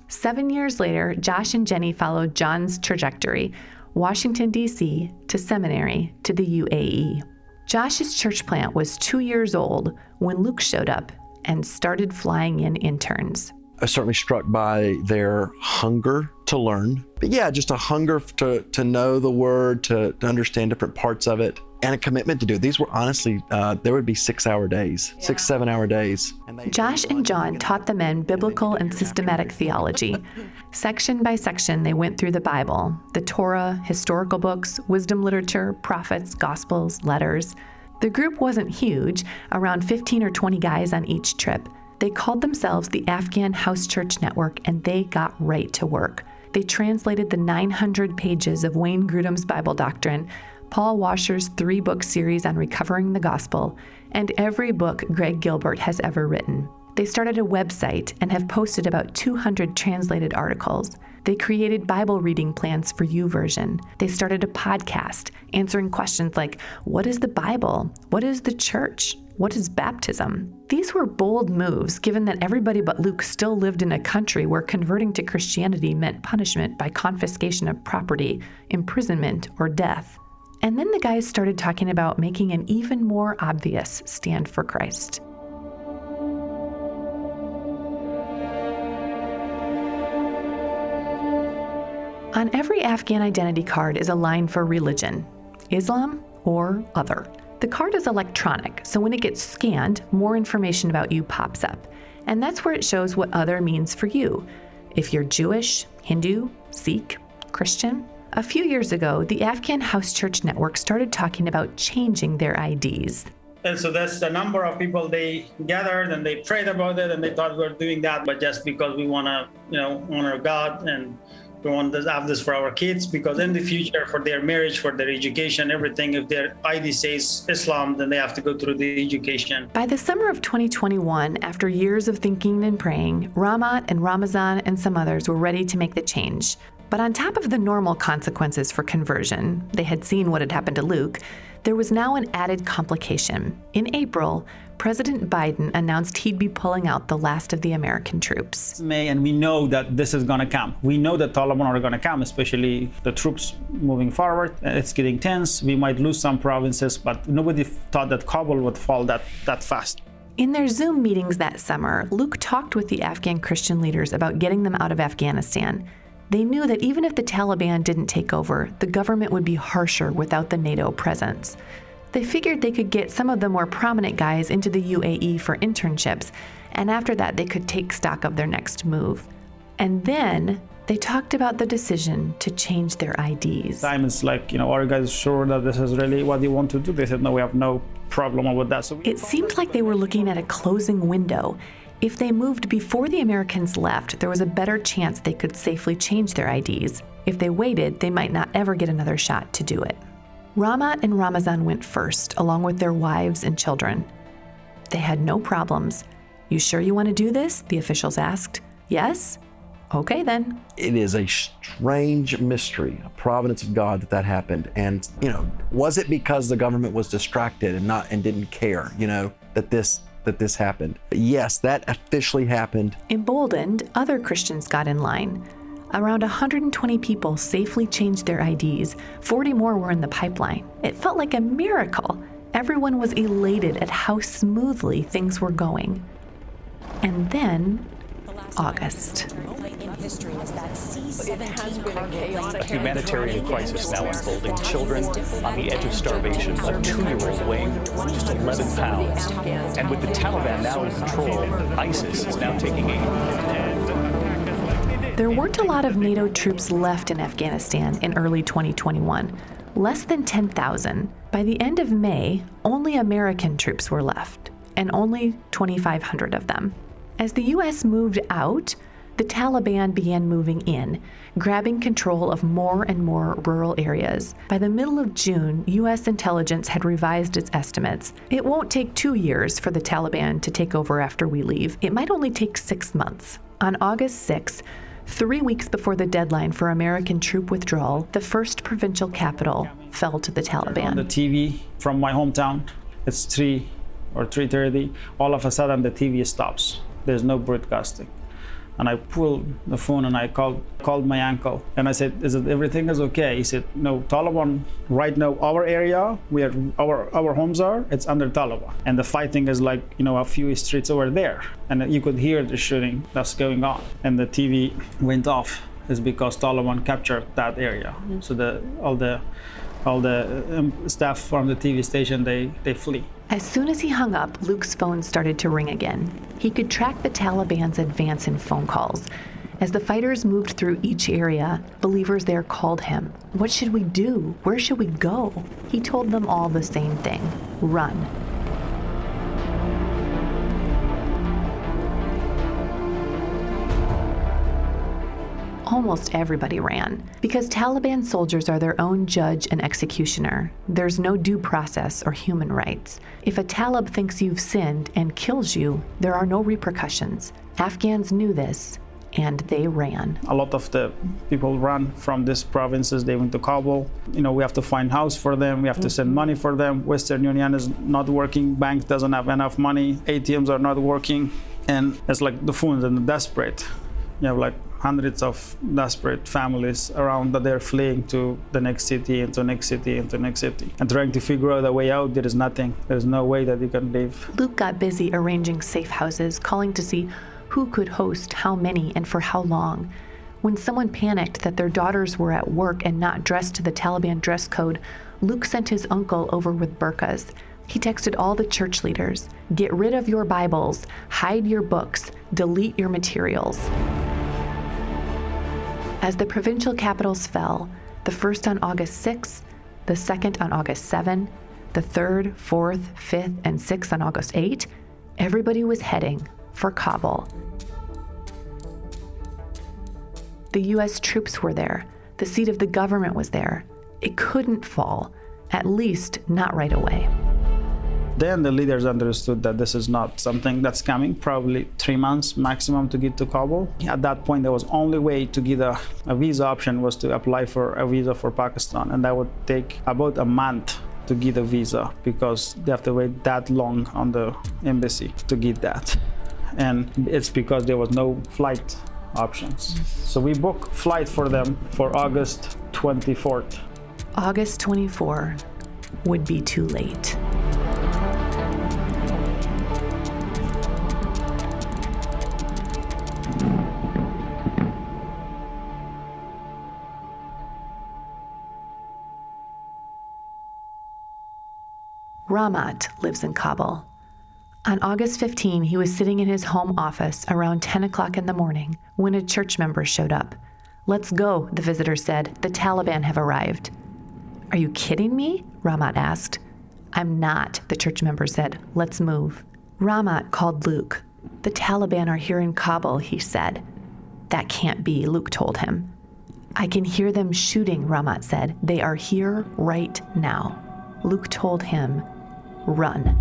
7 years later, Josh and Jenny followed John's trajectory, Washington, D.C., to seminary, to the UAE. Josh's church plant was 2 years old when Luke showed up and started flying in interns. I was certainly struck by their hunger to learn. But yeah, just a hunger to know the word, to understand different parts of it, and a commitment to do it. These were honestly, there would be 6-hour days, 7-hour days. Josh and John taught the men biblical and systematic theology. Section by section, they went through the Bible, the Torah, historical books, wisdom literature, prophets, gospels, letters. The group wasn't huge, around 15 or 20 guys on each trip. They called themselves the Afghan House Church Network, and they got right to work. They translated the 900 pages of Wayne Grudem's Bible doctrine, Paul Washer's 3-book series on recovering the gospel, and every book Greg Gilbert has ever written. They started a website and have posted about 200 translated articles. They created Bible reading plans for YouVersion. They started a podcast answering questions like, what is the Bible? What is the church? What is baptism? These were bold moves, given that everybody but Luke still lived in a country where converting to Christianity meant punishment by confiscation of property, imprisonment, or death. And then the guys started talking about making an even more obvious stand for Christ. On every Afghan identity card is a line for religion, Islam or other. The card is electronic, so when it gets scanned, more information about you pops up. And that's where it shows what other means for you. If you're Jewish, Hindu, Sikh, Christian. A few years ago, the Afghan House Church Network started talking about changing their IDs. And so that's the number of people they gathered and they prayed about it and they thought we were doing that, but just because we want to, honor God and we want to have this for our kids, because in the future, for their marriage, for their education, everything, if their ID says Islam, then they have to go through the education. By the summer of 2021, after years of thinking and praying, Ramat and Ramazan and some others were ready to make the change. But on top of the normal consequences for conversion, they had seen what had happened to Luke, there was now an added complication. In April, President Biden announced he'd be pulling out the last of the American troops. And we know that this is going to come. We know that Taliban are going to come, especially the troops moving forward. It's getting tense. We might lose some provinces, but nobody thought that Kabul would fall that fast. In their Zoom meetings that summer, Luke talked with the Afghan Christian leaders about getting them out of Afghanistan. They knew that even if the Taliban didn't take over, the government would be harsher without the NATO presence. They figured they could get some of the more prominent guys into the UAE for internships, and after that they could take stock of their next move. And then they talked about the decision to change their IDs. Simon's like, are you guys sure that this is really what you want to do? They said, no, we have no problem with that. So it seemed like they were looking at a closing window. If they moved before the Americans left, there was a better chance they could safely change their IDs. If they waited, they might not ever get another shot to do it. Ramat and Ramazan went first, along with their wives and children. They had no problems. You sure you want to do this? The officials asked. Yes? Okay then. It is a strange mystery, a providence of God that happened. And, was it because the government was distracted and didn't care, that this happened? Yes, that officially happened. Emboldened, other Christians got in line. Around 120 people safely changed their IDs. 40 more were in the pipeline. It felt like a miracle. Everyone was elated at how smoothly things were going. And then, August. A humanitarian crisis now unfolding. Children on the edge of starvation. A 2-year-old weighing just 11 pounds. And with the Taliban now in control, ISIS is now taking aim. There weren't a lot of NATO troops left in Afghanistan in early 2021. Less than 10,000. By the end of May, only American troops were left, and only 2,500 of them. As the U.S. moved out, the Taliban began moving in, grabbing control of more and more rural areas. By the middle of June, U.S. intelligence had revised its estimates. It won't take 2 years for the Taliban to take over after we leave. It might only take 6 months. On August 6th, 3 weeks before the deadline for American troop withdrawal, the first provincial capital fell to the Taliban. On the TV from my hometown, it's 3 or 3:30. All of a sudden, the TV stops. There's no broadcasting. And I pulled the phone and I called my uncle. And I said, everything is okay? He said, no, Taliban, right now, our area, where our homes are, it's under Taliban. And the fighting is like, a few streets over there. And you could hear the shooting that's going on. And the TV went off. Is because Taliban captured that area. So all the staff from the TV station, they flee. As soon as he hung up, Luke's phone started to ring again. He could track the Taliban's advance in phone calls. As the fighters moved through each area, believers there called him. What should we do? Where should we go? He told them all the same thing: run. Almost everybody ran, because Taliban soldiers are their own judge and executioner. There's no due process or human rights. If a Talib thinks you've sinned and kills you, there are no repercussions. Afghans knew this, and they ran. A lot of the people ran from these provinces. They went to Kabul. We have to find house for them. We have to send money for them. Western Union is not working. Bank doesn't have enough money. ATMs are not working. And it's like the phones and the desperate. You have like hundreds of desperate families around that they're fleeing to the next city, into next city, into next city, and trying to figure out a way out. There is nothing. There's no way that you can live. Luke got busy arranging safe houses, calling to see who could host how many and for how long. When someone panicked that their daughters were at work and not dressed to the Taliban dress code, Luke sent his uncle over with burqas. He texted all the church leaders, "Get rid of your Bibles, hide your books, delete your materials." As the provincial capitals fell, the first on August 6th, the second on August 7th, the third, fourth, fifth, and sixth on August 8th, everybody was heading for Kabul. The U.S. troops were there. The seat of the government was there. It couldn't fall, at least not right away. Then the leaders understood that this is not something that's coming, probably 3 months maximum to get to Kabul. At that point, there was only way to get a visa option was to apply for a visa for Pakistan. And that would take about a month to get a visa because they have to wait that long on the embassy to get that. And it's because there was no flight options. So we booked flight for them for August 24th. August 24 would be too late. Ramat lives in Kabul. On August 15, he was sitting in his home office around 10 o'clock in the morning when a church member showed up. "Let's go," the visitor said. "The Taliban have arrived." "Are you kidding me?" Ramat asked. "I'm not," the church member said. "Let's move." Ramat called Luke. "The Taliban are here in Kabul," he said. "That can't be," Luke told him. "I can hear them shooting," Ramat said. "They are here right now." Luke told him, "Run."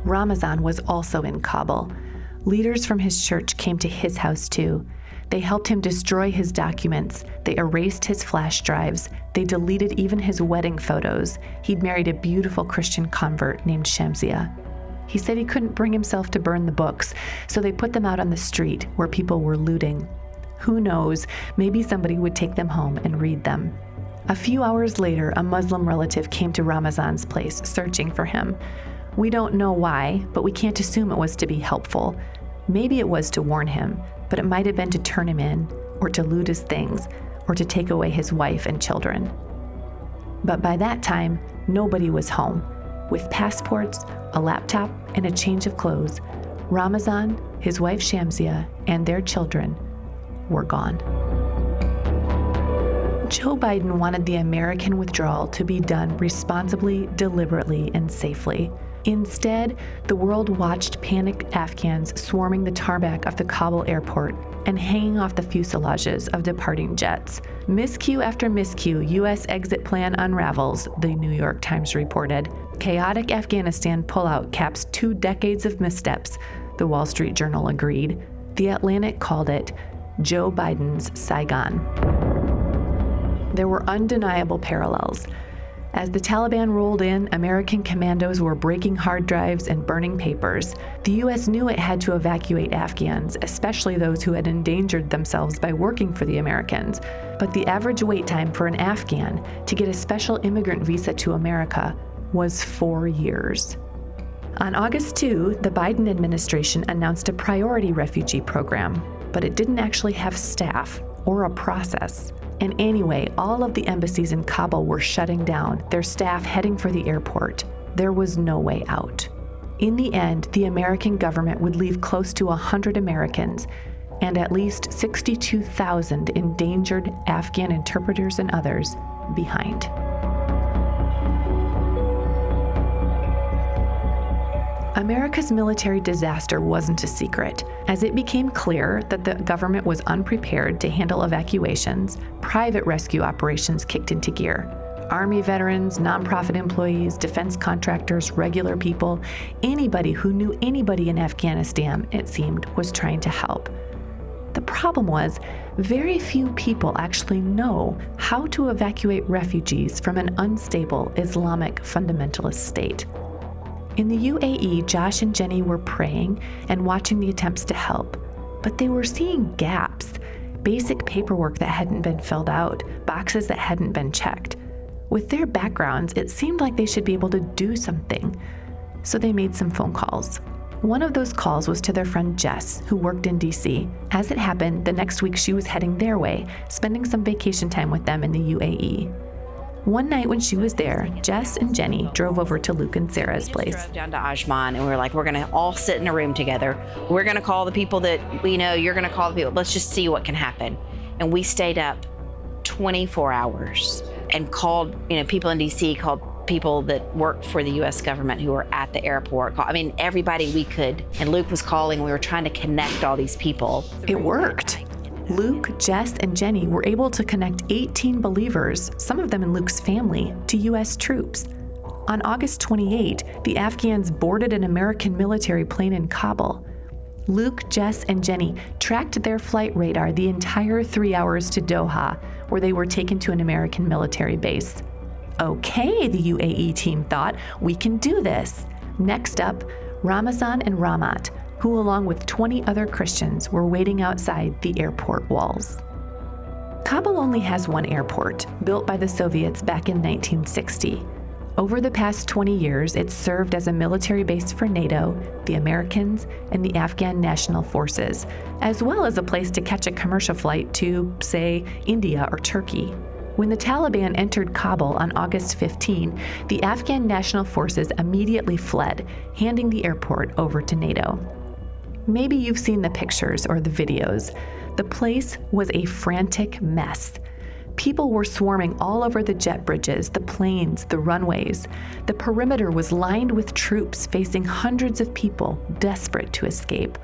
Ramazan was also in Kabul. Leaders from his church came to his house too. They helped him destroy his documents. They erased his flash drives. They deleted even his wedding photos. He'd married a beautiful Christian convert named Shamsia. He said he couldn't bring himself to burn the books, so they put them out on the street where people were looting. Who knows, maybe somebody would take them home and read them. A few hours later, a Muslim relative came to Ramazan's place searching for him. We don't know why, but we can't assume it was to be helpful. Maybe it was to warn him, but it might have been to turn him in, or to loot his things, or to take away his wife and children. But by that time, nobody was home. With passports, a laptop, and a change of clothes, Ramazan, his wife Shamsia, and their children were gone. Joe Biden wanted the American withdrawal to be done responsibly, deliberately, and safely. Instead, the world watched panicked Afghans swarming the tarmac of the Kabul airport and hanging off the fuselages of departing jets. Miscue after miscue, U.S. exit plan unravels, the New York Times reported. Chaotic Afghanistan pullout caps 2 decades of missteps, the Wall Street Journal agreed. The Atlantic called it Joe Biden's Saigon. There were undeniable parallels. As the Taliban rolled in, American commandos were breaking hard drives and burning papers. The U.S. knew it had to evacuate Afghans, especially those who had endangered themselves by working for the Americans. But the average wait time for an Afghan to get a special immigrant visa to America was 4 years. On August 2, the Biden administration announced a priority refugee program, but it didn't actually have staff or a process. And anyway, all of the embassies in Kabul were shutting down, their staff heading for the airport. There was no way out. In the end, the American government would leave close to 100 Americans and at least 62,000 endangered Afghan interpreters and others behind. America's military disaster wasn't a secret. As it became clear that the government was unprepared to handle evacuations, private rescue operations kicked into gear. Army veterans, nonprofit employees, defense contractors, regular people, anybody who knew anybody in Afghanistan, it seemed, was trying to help. The problem was, very few people actually know how to evacuate refugees from an unstable Islamic fundamentalist state. In the UAE, Josh and Jenny were praying and watching the attempts to help, but they were seeing gaps, basic paperwork that hadn't been filled out, boxes that hadn't been checked. With their backgrounds, it seemed like they should be able to do something, so they made some phone calls. One of those calls was to their friend Jess, who worked in DC. As it happened, the next week she was heading their way, spending some vacation time with them in the UAE. One night when she was there, Jess and Jenny drove over to Luke and Sarah's place. We drove down to Ajman and we were like, we're going to all sit in a room together. We're going to call the people that we know. You're going to call the people. Let's just see what can happen. And we stayed up 24 hours and called, people in DC, called people that worked for the U.S. government who were at the airport. Everybody we could. And Luke was calling. We were trying to connect all these people. It worked. Luke, Jess, and Jenny were able to connect 18 believers, some of them in Luke's family, to U.S. troops. On August 28, the Afghans boarded an American military plane in Kabul. Luke, Jess, and Jenny tracked their flight radar the entire 3 hours to Doha, where they were taken to an American military base. Okay, the UAE team thought, we can do this. Next up, Ramazan and Ramat, who along with 20 other Christians were waiting outside the airport walls. Kabul only has one airport, built by the Soviets back in 1960. Over the past 20 years, it's served as a military base for NATO, the Americans, and the Afghan National Forces, as well as a place to catch a commercial flight to, say, India or Turkey. When the Taliban entered Kabul on August 15, the Afghan National Forces immediately fled, handing the airport over to NATO. Maybe you've seen the pictures or the videos. The place was a frantic mess. People were swarming all over the jet bridges, the planes, the runways. The perimeter was lined with troops facing hundreds of people desperate to escape.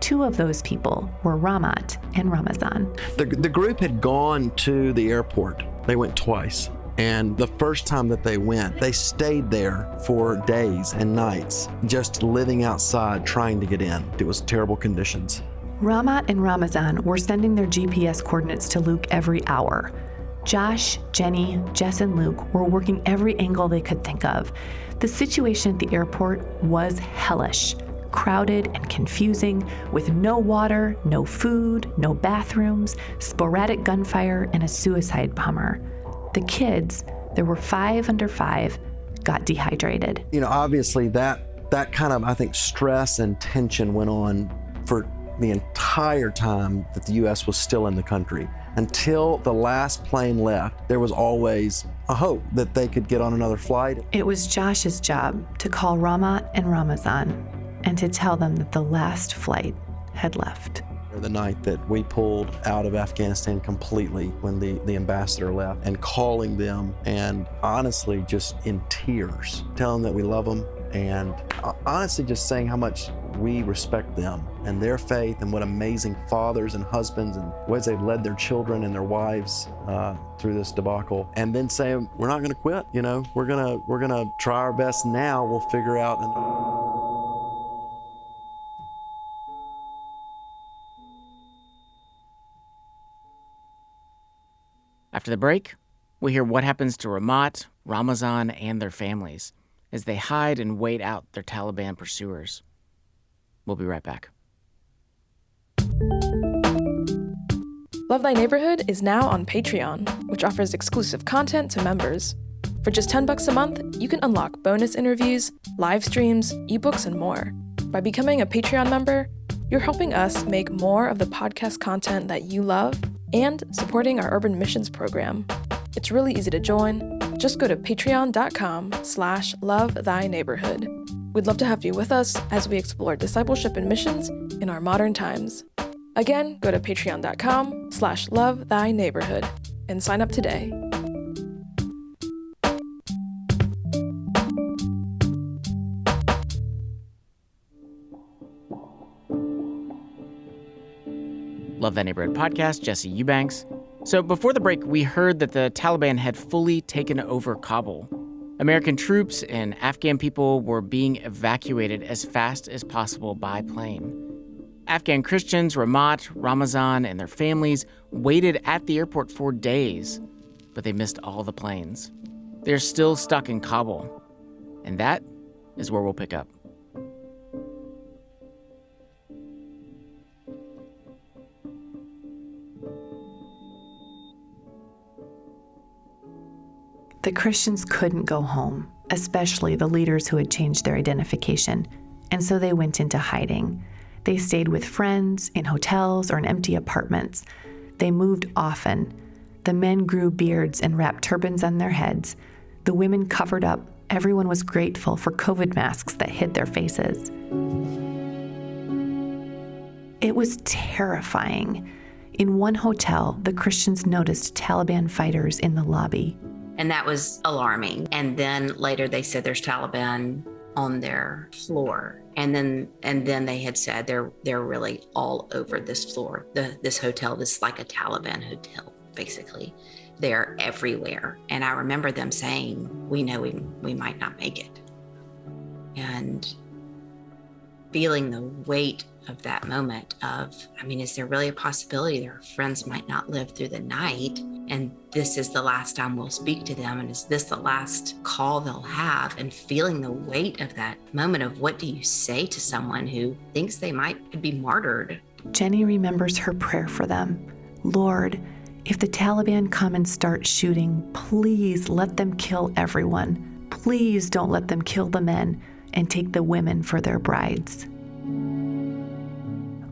Two of those people were Ramat and Ramazan. The group had gone to the airport. They went twice. And the first time that they went, they stayed there for days and nights, just living outside, trying to get in. It was terrible conditions. Ramat and Ramazan were sending their GPS coordinates to Luke every hour. Josh, Jenny, Jess, and Luke were working every angle they could think of. The situation at the airport was hellish, crowded and confusing, with no water, no food, no bathrooms, sporadic gunfire, and a suicide bomber. The kids, there were 5 under 5, got dehydrated. Obviously that kind of, I think, stress and tension went on for the entire time that the U.S. was still in the country. Until the last plane left, there was always a hope that they could get on another flight. It was Josh's job to call Ramat and Ramazan and to tell them that the last flight had left. The night that we pulled out of Afghanistan completely, when the ambassador left, and calling them and honestly just in tears, telling them that we love them, and honestly just saying how much we respect them and their faith and what amazing fathers and husbands and ways they've led their children and their wives through this debacle. And then saying, we're not gonna quit, we're gonna try our best now, we'll figure out. After the break, we hear what happens to Ramat, Ramazan, and their families as they hide and wait out their Taliban pursuers. We'll be right back. Love Thy Neighborhood is now on Patreon, which offers exclusive content to members. For just $10 a month, you can unlock bonus interviews, live streams, ebooks, and more. By becoming a Patreon member, you're helping us make more of the podcast content that you love and supporting our urban missions program. It's really easy to join. Just go to patreon.com/lovethyneighborhood. We'd love to have you with us as we explore discipleship and missions in our modern times. Again, go to patreon.com/lovethyneighborhood and sign up today. Love Thy Neighborhood podcast, Jesse Eubanks. So before the break, we heard that the Taliban had fully taken over Kabul. American troops and Afghan people were being evacuated as fast as possible by plane. Afghan Christians, Ramat, Ramazan, and their families waited at the airport for days, but they missed all the planes. They're still stuck in Kabul, and that is where we'll pick up. The Christians couldn't go home, especially the leaders who had changed their identification, and so they went into hiding. They stayed with friends, in hotels, or in empty apartments. They moved often. The men grew beards and wrapped turbans on their heads. The women covered up. Everyone was grateful for COVID masks that hid their faces. It was terrifying. In one hotel, the Christians noticed Taliban fighters in the lobby. And that was alarming. And then later they said there's Taliban on their floor. And then they had said they're really all over this floor. This hotel, this is like a Taliban hotel, basically. They're everywhere. And I remember them saying, we know we might not make it. And feeling the weight of that moment of, is there really a possibility their friends might not live through the night? And this is the last time we'll speak to them. And is this the last call they'll have? And feeling the weight of that moment of what do you say to someone who thinks they might be martyred? Jenny remembers her prayer for them. Lord, if the Taliban come and start shooting, please let them kill everyone. Please don't let them kill the men and take the women for their brides.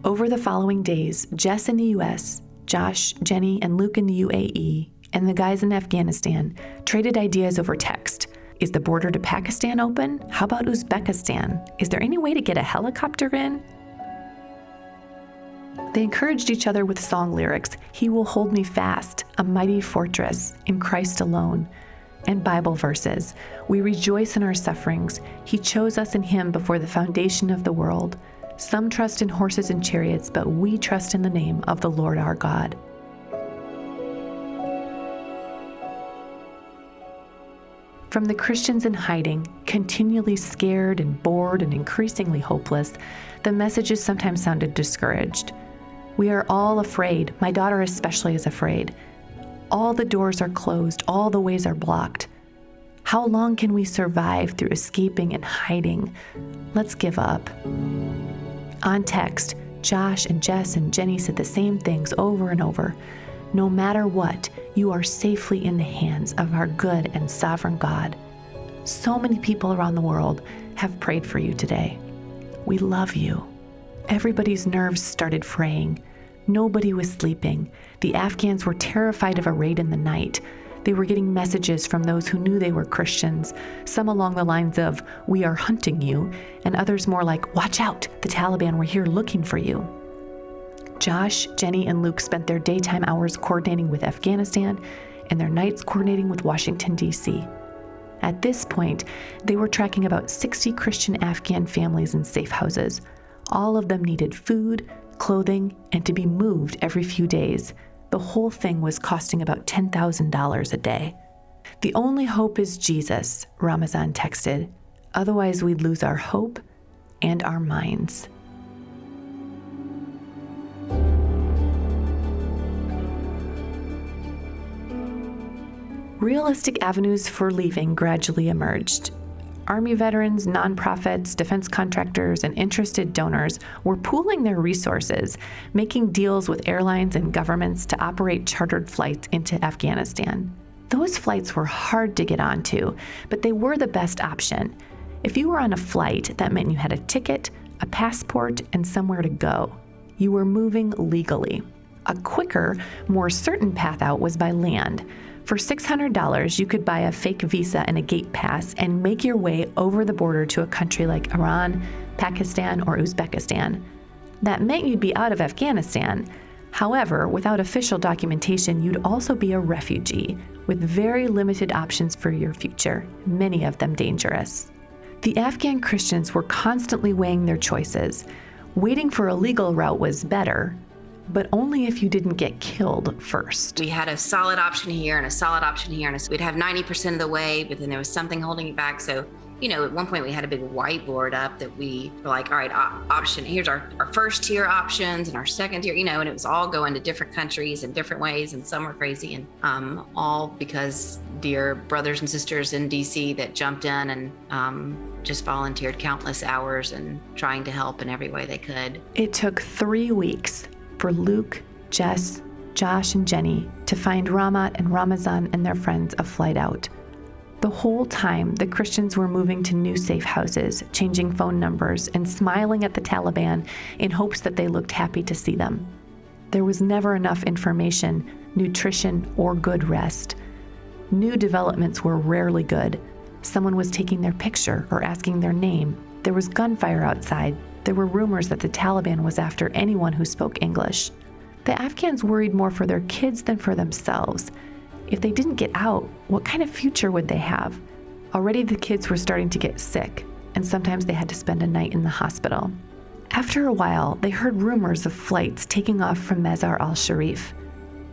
Over the following days, Jess in the U.S., Josh, Jenny, and Luke in the UAE, and the guys in Afghanistan traded ideas over text. Is the border to Pakistan open? How about Uzbekistan? Is there any way to get a helicopter in? They encouraged each other with song lyrics, He will hold me fast, a mighty fortress, in Christ alone, and Bible verses. We rejoice in our sufferings. He chose us in Him before the foundation of the world. Some trust in horses and chariots, but we trust in the name of the Lord our God. From the Christians in hiding, continually scared and bored and increasingly hopeless, the messages sometimes sounded discouraged. We are all afraid. My daughter especially is afraid. All the doors are closed. All the ways are blocked. How long can we survive through escaping and hiding? Let's give up. On text, Josh and Jess and Jenny said the same things over and over. No matter what, you are safely in the hands of our good and sovereign God. So many people around the world have prayed for you today. We love you. Everybody's nerves started fraying. Nobody was sleeping. The Afghans were terrified of a raid in the night. They were getting messages from those who knew they were Christians, some along the lines of, we are hunting you, and others more like, watch out, the Taliban were here looking for you. Josh, Jenny, and Luke spent their daytime hours coordinating with Afghanistan and their nights coordinating with Washington, D.C. At this point, they were tracking about 60 Christian Afghan families in safe houses. All of them needed food, clothing, and to be moved every few days. The whole thing was costing about $10,000 a day. The only hope is Jesus, Ramazan texted. Otherwise, we'd lose our hope and our minds. Realistic avenues for leaving gradually emerged. Army veterans, nonprofits, defense contractors, and interested donors were pooling their resources, making deals with airlines and governments to operate chartered flights into Afghanistan. Those flights were hard to get onto, but they were the best option. If you were on a flight, that meant you had a ticket, a passport, and somewhere to go. You were moving legally. A quicker, more certain path out was by land. For $600, you could buy a fake visa and a gate pass and make your way over the border to a country like Iran, Pakistan, or Uzbekistan. That meant you'd be out of Afghanistan. However, without official documentation, you'd also be a refugee, with very limited options for your future, many of them dangerous. The Afghan Christians were constantly weighing their choices. Waiting for a legal route was better, but only if you didn't get killed first. We had a solid option here and a solid option here, and we'd have 90% of the way, but then there was something holding it back. So, at one point we had a big whiteboard up that we were like, all right, here's our first tier options and our second tier, and it was all going to different countries in different ways, and some were crazy, and all because dear brothers and sisters in DC that jumped in and just volunteered countless hours and trying to help in every way they could. It took 3 weeks for Luke, Jess, Josh, and Jenny to find Ramat and Ramazan and their friends a flight out. The whole time, the Christians were moving to new safe houses, changing phone numbers, and smiling at the Taliban in hopes that they looked happy to see them. There was never enough information, nutrition, or good rest. New developments were rarely good. Someone was taking their picture or asking their name. There was gunfire outside. There were rumors that the Taliban was after anyone who spoke English. The Afghans worried more for their kids than for themselves. If they didn't get out, what kind of future would they have? Already the kids were starting to get sick, and sometimes they had to spend a night in the hospital. After a while, they heard rumors of flights taking off from Mazar al-Sharif.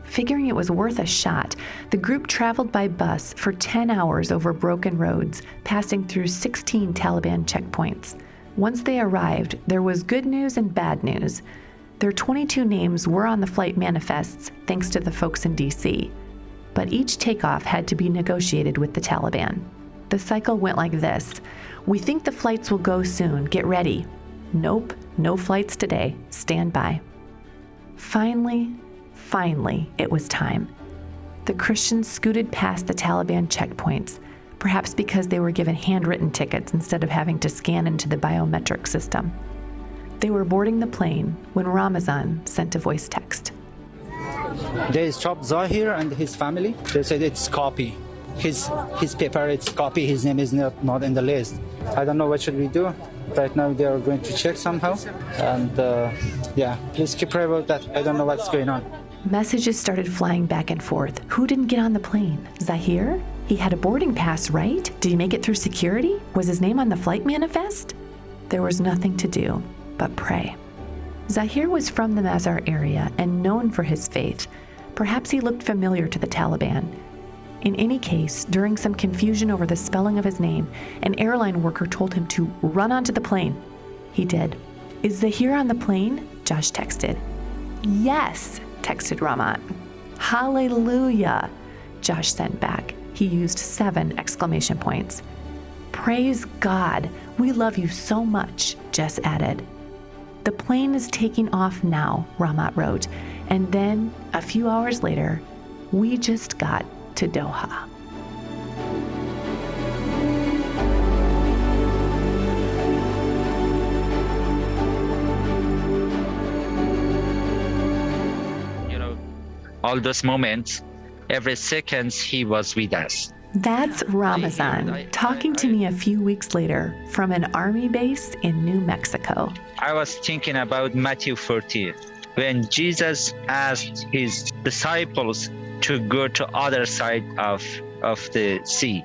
Figuring it was worth a shot, the group traveled by bus for 10 hours over broken roads, passing through 16 Taliban checkpoints. Once they arrived, there was good news and bad news. Their 22 names were on the flight manifests, thanks to the folks in DC. But each takeoff had to be negotiated with the Taliban. The cycle went like this. We think the flights will go soon. Get ready. Nope, no flights today. Stand by. Finally, it was time. The Christians scooted past the Taliban checkpoints, perhaps because they were given handwritten tickets instead of having to scan into the biometric system. They were boarding the plane when Ramazan sent a voice text. They stopped Zahir and his family. They said it's copy. His paper, it's copy. His name is not in the list. I don't know what should we do. Right now they are going to check somehow. And please keep prayer about that. I don't know what's going on. Messages started flying back and forth. Who didn't get on the plane? Zahir? He had a boarding pass, right? Did he make it through security? Was his name on the flight manifest? There was nothing to do but pray. Zahir was from the Mazar area and known for his faith. Perhaps he looked familiar to the Taliban. In any case, during some confusion over the spelling of his name, an airline worker told him to run onto the plane. He did. Is Zahir on the plane? Josh texted. Yes, texted Ramat. Hallelujah, Josh sent back. He used 7 exclamation points. Praise God, we love you so much, Jess added. The plane is taking off now, Ramat wrote, and then, a few hours later, we just got to Doha. All those moments, every second he was with us. That's Ramazan talking to me a few weeks later from an army base in New Mexico. I was thinking about Matthew 14, when Jesus asked his disciples to go to other side of the sea.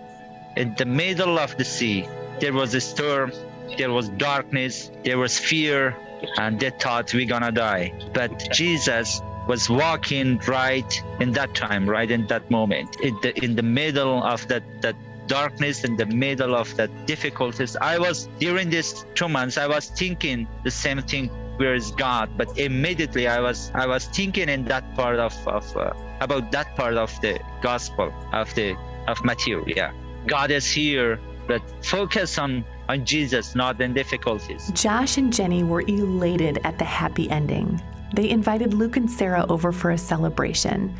In the middle of the sea, there was a storm, there was darkness, there was fear, and they thought we're gonna die. But Jesus was walking right in that time, right in that moment, in the middle of that darkness, in the middle of that difficulties. During these 2 months, I was thinking the same thing, where is God? But immediately I was thinking in that part about that part of the gospel, of the of Matthew. Yeah, God is here, but focus on Jesus, not in difficulties. Josh and Jenny were elated at the happy ending. They invited Luke and Sarah over for a celebration.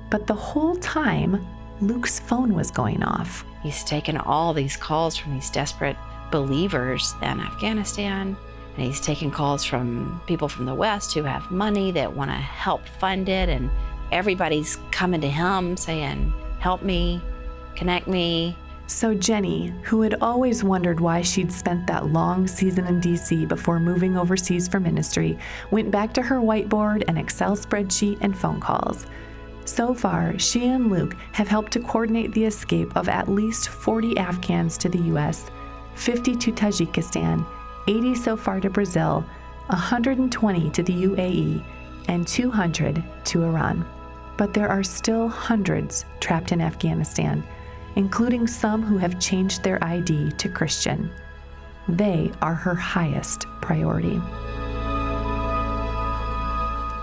But the whole time, Luke's phone was going off. He's taken all these calls from these desperate believers in Afghanistan, and he's taking calls from people from the West who have money that want to help fund it, and everybody's coming to him saying, help me, connect me. So Jenny, who had always wondered why she'd spent that long season in DC before moving overseas for ministry, went back to her whiteboard, an Excel spreadsheet, and phone calls. So far, she and Luke have helped to coordinate the escape of at least 40 Afghans to the U.S., 50 to Tajikistan, 80 so far to Brazil, 120 to the UAE, and 200 to Iran. But there are still hundreds trapped in Afghanistan, including some who have changed their ID to Christian. They are her highest priority.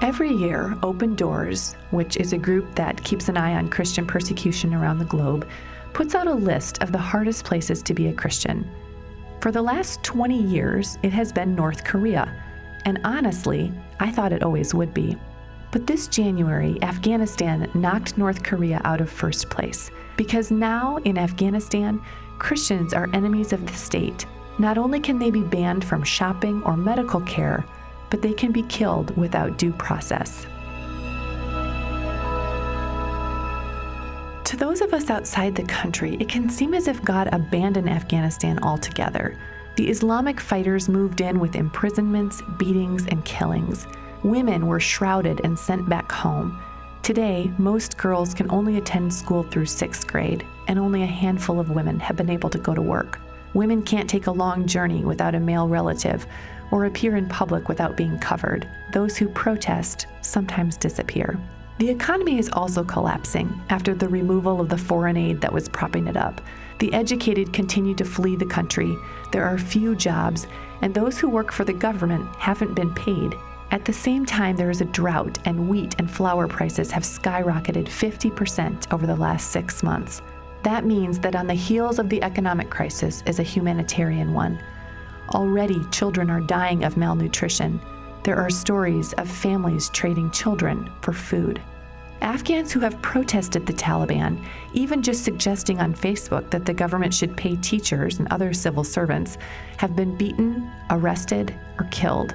Every year, Open Doors, which is a group that keeps an eye on Christian persecution around the globe, puts out a list of the hardest places to be a Christian. For the last 20 years, it has been North Korea, and honestly, I thought it always would be. But this January, Afghanistan knocked North Korea out of first place, because now in Afghanistan, Christians are enemies of the state. Not only can they be banned from shopping or medical care, but they can be killed without due process. To those of us outside the country, it can seem as if God abandoned Afghanistan altogether. The Islamic fighters moved in with imprisonments, beatings, and killings. Women were shrouded and sent back home. Today, most girls can only attend school through 6th grade, and only a handful of women have been able to go to work. Women can't take a long journey without a male relative, or appear in public without being covered. Those who protest sometimes disappear. The economy is also collapsing after the removal of the foreign aid that was propping it up. The educated continue to flee the country. There are few jobs, and those who work for the government haven't been paid. At the same time, there is a drought, and wheat and flour prices have skyrocketed 50% over the last 6 months. That means that on the heels of the economic crisis is a humanitarian one. Already, children are dying of malnutrition. There are stories of families trading children for food. Afghans who have protested the Taliban, even just suggesting on Facebook that the government should pay teachers and other civil servants, have been beaten, arrested, or killed.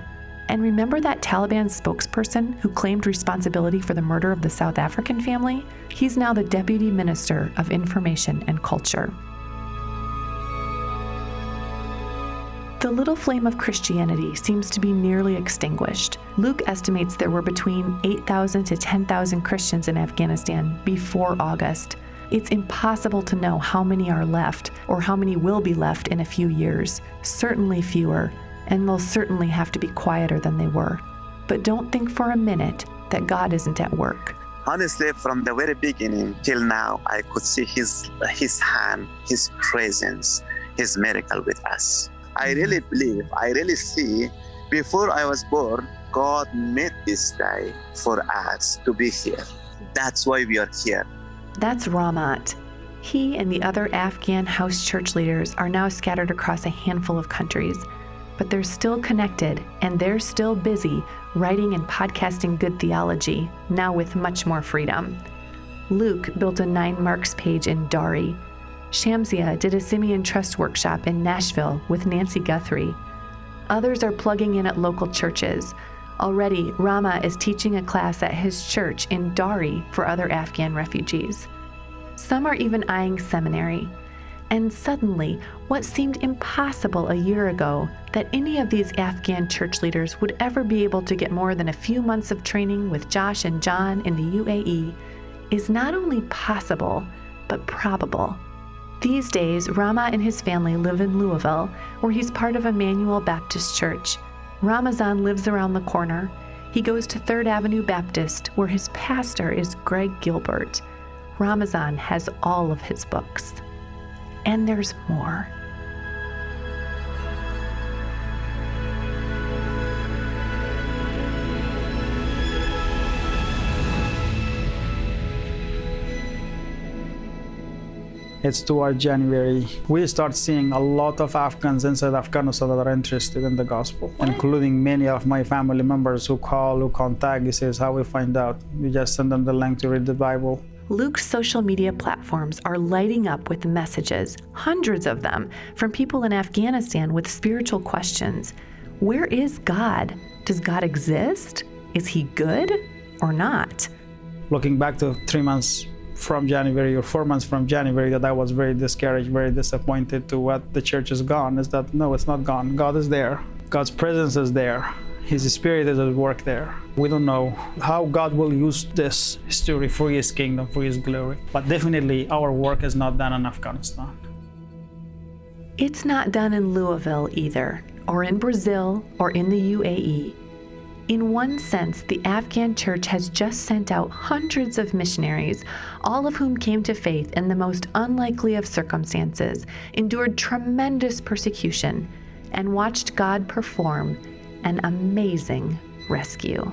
And remember that Taliban spokesperson who claimed responsibility for the murder of the South African family? He's now the Deputy Minister of Information and Culture. The little flame of Christianity seems to be nearly extinguished. Luke estimates there were between 8,000 to 10,000 Christians in Afghanistan before August. It's impossible to know how many are left or how many will be left in a few years. Certainly fewer, and they'll certainly have to be quieter than they were. But don't think for a minute that God isn't at work. Honestly, from the very beginning till now, I could see his hand, his presence, his miracle with us. I really believe, I really see, before I was born, God made this day for us to be here. That's why we are here. That's Ramat. He and the other Afghan house church leaders are now scattered across a handful of countries, but they're still connected, and they're still busy writing and podcasting good theology, now with much more freedom. Luke built a 9 Marks page in Dari. Shamsia did a Simeon Trust workshop in Nashville with Nancy Guthrie. Others are plugging in at local churches. Already, Rama is teaching a class at his church in Dari for other Afghan refugees. Some are even eyeing seminary. And suddenly, what seemed impossible a year ago, that any of these Afghan church leaders would ever be able to get more than a few months of training with Josh and John in the UAE, is not only possible, but probable. These days, Rama and his family live in Louisville, where he's part of Emmanuel Baptist Church. Ramazan lives around the corner. He goes to 3rd Avenue Baptist, where his pastor is Greg Gilbert. Ramazan has all of his books. And there's more. It's toward January. We start seeing a lot of Afghans inside Afghanistan that are interested in the gospel, including many of my family members who call, who contact. He says, how we find out? We just send them the link to read the Bible. Luke's social media platforms are lighting up with messages, hundreds of them, from people in Afghanistan with spiritual questions. Where is God? Does God exist? Is he good or not? Looking back to 3 months from January or 4 months from January, that I was very discouraged, very disappointed to what the church is gone, is that no, it's not gone. God is there. God's presence is there. His spirit is at work there. We don't know how God will use this history for his kingdom, for his glory. But definitely our work is not done in Afghanistan. It's not done in Louisville either, or in Brazil, or in the UAE. In one sense, the Afghan church has just sent out hundreds of missionaries, all of whom came to faith in the most unlikely of circumstances, endured tremendous persecution, and watched God perform an amazing rescue.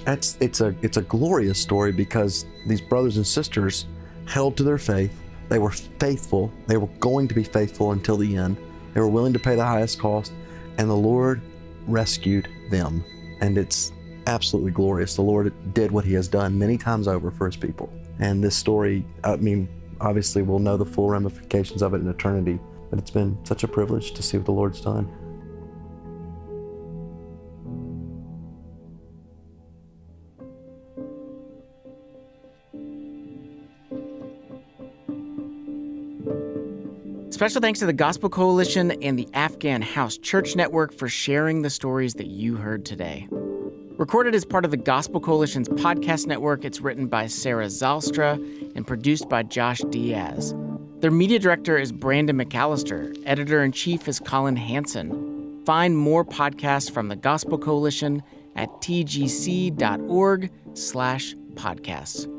It's a glorious story because these brothers and sisters held to their faith. They were faithful. They were going to be faithful until the end. They were willing to pay the highest cost, and the Lord rescued them. And it's absolutely glorious. The Lord did what he has done many times over for his people. And this story, I mean, obviously we'll know the full ramifications of it in eternity, but it's been such a privilege to see what the Lord's done. Special thanks to the Gospel Coalition and the Afghan House Church Network for sharing the stories that you heard today. Recorded as part of the Gospel Coalition's podcast network, it's written by Sarah Zalstra and produced by Josh Diaz. Their media director is Brandon McAllister. Editor-in-chief is Colin Hansen. Find more podcasts from the Gospel Coalition at tgc.org/podcasts.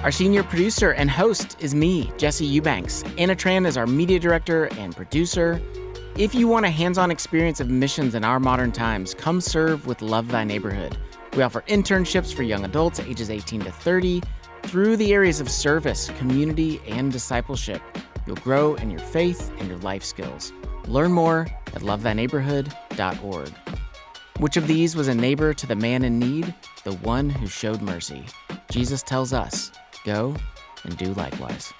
Our senior producer and host is me, Jesse Eubanks. Anna Tran is our media director and producer. If you want a hands-on experience of missions in our modern times, come serve with Love Thy Neighborhood. We offer internships for young adults ages 18 to 30 through the areas of service, community, and discipleship. You'll grow in your faith and your life skills. Learn more at lovethyneighborhood.org. Which of these was a neighbor to the man in need? The one who showed mercy. Jesus tells us, go and do likewise.